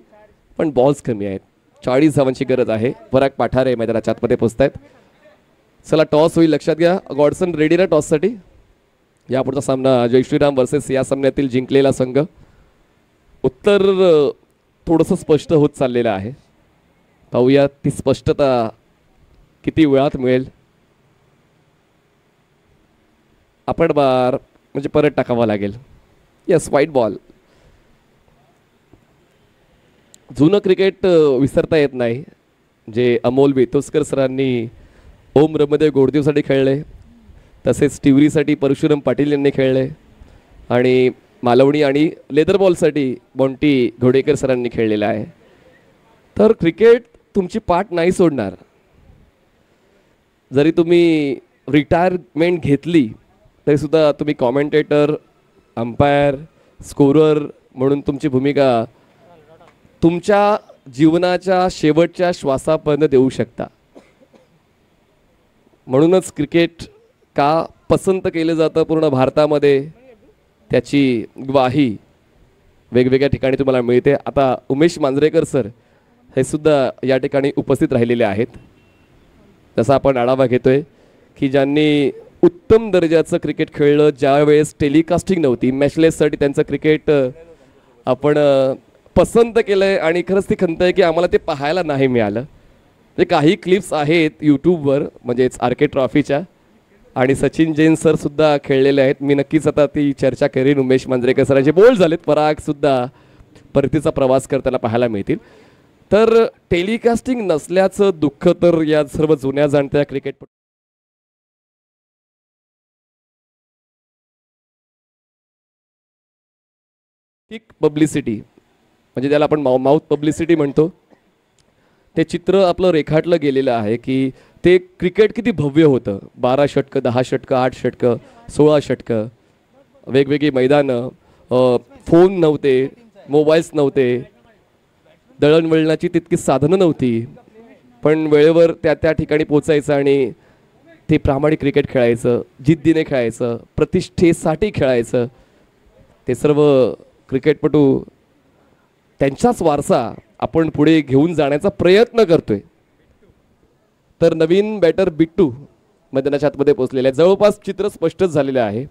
पण बॉल्स कमी आहेत. 40 धावांची गरज आहे. पराग पाठारे मैदानाच्या आतमध्ये पोचत आहेत. चला, टॉस होईल, लक्षात घ्या. गॉडसन रेडी ना टॉससाठी? यापुढचा सामना जय श्रीराम वर्सेस या सामन्यातील जिंकलेला संघ. उत्तर थोडंसं स्पष्ट होत चाललेलं आहे. पाहूया ती स्पष्टता किती वेळात मिळेल. आपण बार म्हणजे परत टाकावा लागेल. Yes, white ball. जुनं क्रिकेट विसरता येत नाही, जे अमोल बेतोसकर सरांनी ओम रमदेव गोडदेवसाठी खेळले, तसेच टिवरीसाठी परशुराम पाटील यांनी खेळले, आणि मालवणी आणि लेदर बॉलसाठी बॉन्टी घोडेकर सरांनी खेळलेलं आहे. तर क्रिकेट तुमची पाठ नाही सोडणार. जरी तुम्ही रिटायरमेंट घेतली तरीसुद्धा तुम्ही कॉमेंटेटर, अंपायर, स्कोरर म्हणून तुमची भूमिका तुमच्या जीवनाच्या शेवटच्या श्वासापर्यंत देऊ शकता. म्हणूनच क्रिकेट का पसंत केलं जातं पूर्ण भारतामध्ये, त्याची ग्वाही वेगवेगळ्या ठिकाणी तुम्हाला मिळते. आता उमेश मांजरेकर सर हे सुद्धा या ठिकाणी उपस्थित राहिलेले आहेत. जसा आपण आढावा घेतोय की ज्यांनी उत्तम दर्जाचं क्रिकेट खेळलं, ज्यावेळेस टेलिकास्टिंग नव्हती, मॅचलेससाठी त्यांचं क्रिकेट आपण पसंत केलं आहे, आणि खरंच ती खंत आहे की आम्हाला ते पाहायला नाही मिळालं. ते काही क्लिप्स आहेत यूट्यूबवर, म्हणजेच RK ट्रॉफीच्या, आणि सचिन जैन सर सुद्धा खेळलेले आहेत. मी नक्कीच आता ती चर्चा करीन. उमेश मांजरेकर सरांचे बोल्ड झालेत. पराग सुद्धा परतीचा प्रवास करताना पाहायला मिळतील. तर टेलिकास्टिंग नसल्याचं दुःख तर या सर्व जुन्या जाणत्या क्रिकेट पब्लिसिटी, म्हणजे त्याला आपण माउथ पब्लिसिटी म्हणतो, ते चित्र आपलं रेखाटलं गेलेलं आहे की ते क्रिकेट किती भव्य होतं. 12 षटकं, 10 षटकं, 8 षटकं, 16 षटकं, वेगवेगळी मैदानं, फोन नव्हते, मोबाईल्स नव्हते, दळणवळणाची तितकी साधनं नव्हती, पण वेळेवर त्या ठिकाणी पोचायचं आणि ते प्रामाणिक क्रिकेट खेळायचं, जिद्दीने खेळायचं, प्रतिष्ठेसाठी खेळायचं. ते सर्व क्रिकेटपटू त्यांचाच वारसा आपण पुढे घेऊन जाण्याचा प्रयत्न करतोय. तर नवीन बॅटर बिट्टू मैदानाच्या आतमध्ये पोहोचलेले आहे. जवळपास चित्र स्पष्टच झालेलं आहे.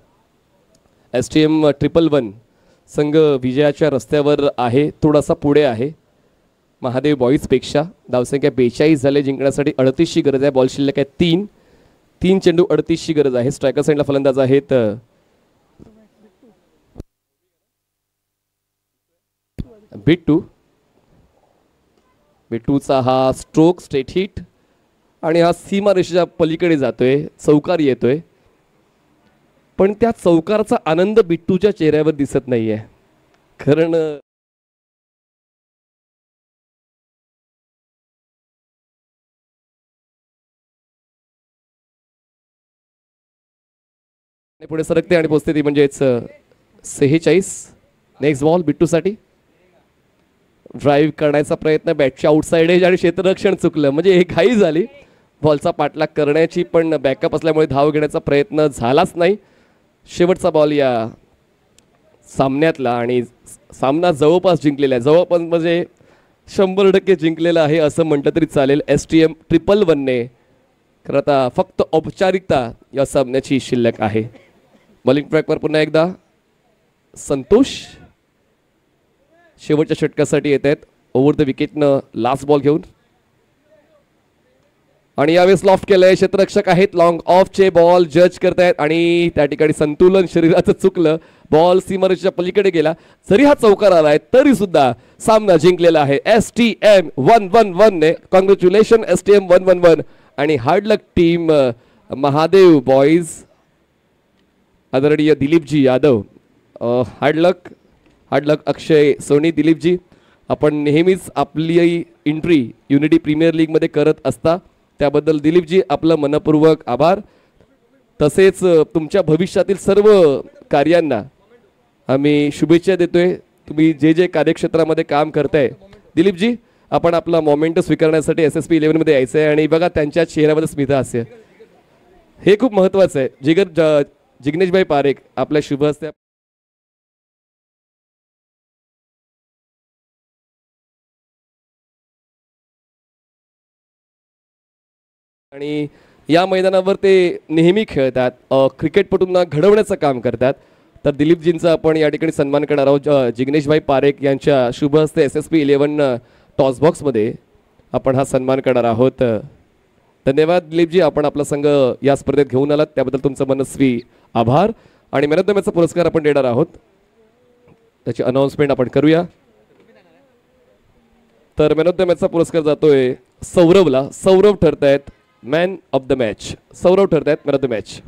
STM 111 संघ विजयाच्या रस्त्यावर आहे, थोडासा पुढे आहे महादेव बॉईजपेक्षा. धावसंख्या 42 झाले. जिंकण्यासाठी 38ची गरज आहे. बॉल शिल्लक आहे 3 चेंडू, 38ची गरज आहे. स्ट्रायकर साईडला फलंदाज आहेत बिट्टूचा हा स्ट्रोक स्ट्रेट हिट, आणि हा सीमा रेषेच्या पलीकडे जातोय, चौकार येतोय, पण त्या चौकारचा आनंद बिट्टूच्या चेहऱ्यावर दिसत नाहीये. कारण पुढे सरकते आणि पोचते ती म्हणजेच 46. Next ball बिट्टूसाठी. ड्राईव्ह करण्याचा प्रयत्न, बॅटच्या आउटसाइड एज आणि क्षेत्ररक्षण चुकलं, म्हणजे एक घाई झाली बॉलचा पाठलाग करण्याची, पण बॅकअप असल्यामुळे धाव घेण्याचा प्रयत्न झालाच नाही. शेवटचा बॉल या सामन्यातला, आणि सामना जवळपास जिंकलेला आहे. जवळपास म्हणजे 100% जिंकलेला आहे असं म्हटलं तरी चालेल STM 111ने. खरं आता फक्त औपचारिकता या सामन्याची शिल्लक आहे. बॉलिंग ट्रॅकवर पुन्हा एकदा संतोष शेवटच्या षटकासाठी येत आहेत. ओव्हर द विकेटनं लास्ट बॉल घेऊन. आणि यावेळेस लॉफ्ट केलंय, क्षेत्ररक्षक आहेत, लॉंग ऑफचे बॉल जज करतायत आणि त्या ठिकाणी संतुलन शरीराचं चुकलं, बॉल सीमारेषेच्या पलीकडे गेला. जरी हा चौकार आलाय तरी सुद्धा सामना जिंकलेला आहे STM 111 ने. Congratulation STM 111. आणि हार्ड लक टीम महादेव बॉईज, आदरणीय दिलीपजी यादव. हार्ड लक अक्षय सोनी. दिलीपजी, आपण नेहमीच आपली एंट्री युनिटी प्रीमियर लीगमध्ये करत असता, त्याबद्दल दिलीपजी आपलं मनपूर्वक आभार. तसेच तुमच्या भविष्यातील सर्व कार्यांना आम्ही शुभेच्छा देतोय. तुम्ही जे जे कार्यक्षेत्रामध्ये काम करताय दिलीपजी, आपण आपला मोमेंट स्वीकारण्यासाठी SSP 11 मध्ये यायचं आहे. आणि बघा त्यांच्या चेहऱ्यामध्ये स्मित हास्य, हे खूप महत्त्वाचं आहे. जिग्नेशभाई पारेख आपल्या शुभ हस्ते आणि या मैदानावर ते नेहमी खेळतात, क्रिकेटपटूंना घडवण्याचं काम करतात. तर दिलीपजींचा आपण या ठिकाणी सन्मान करणार आहोत. जिग्नेशभाई पारेख यांच्या शुभ हस्ते SSP 11 टॉस बॉक्समध्ये आपण हा सन्मान करणार आहोत. धन्यवाद दिलीपजी, आपण आपला संघ या स्पर्धेत घेऊन आलात त्याबद्दल तुमचं मनस्वी आभार. आणि मॅन ऑफ द मॅचचा पुरस्कार आपण देणार आहोत, त्याची अनाउन्समेंट आपण करूया. तर मॅन ऑफ द मॅचचा पुरस्कार जातोय सौरवला. सौरव ठरतायत man of the match. Saurav ठरतायत मॅन ऑफ द मॅच.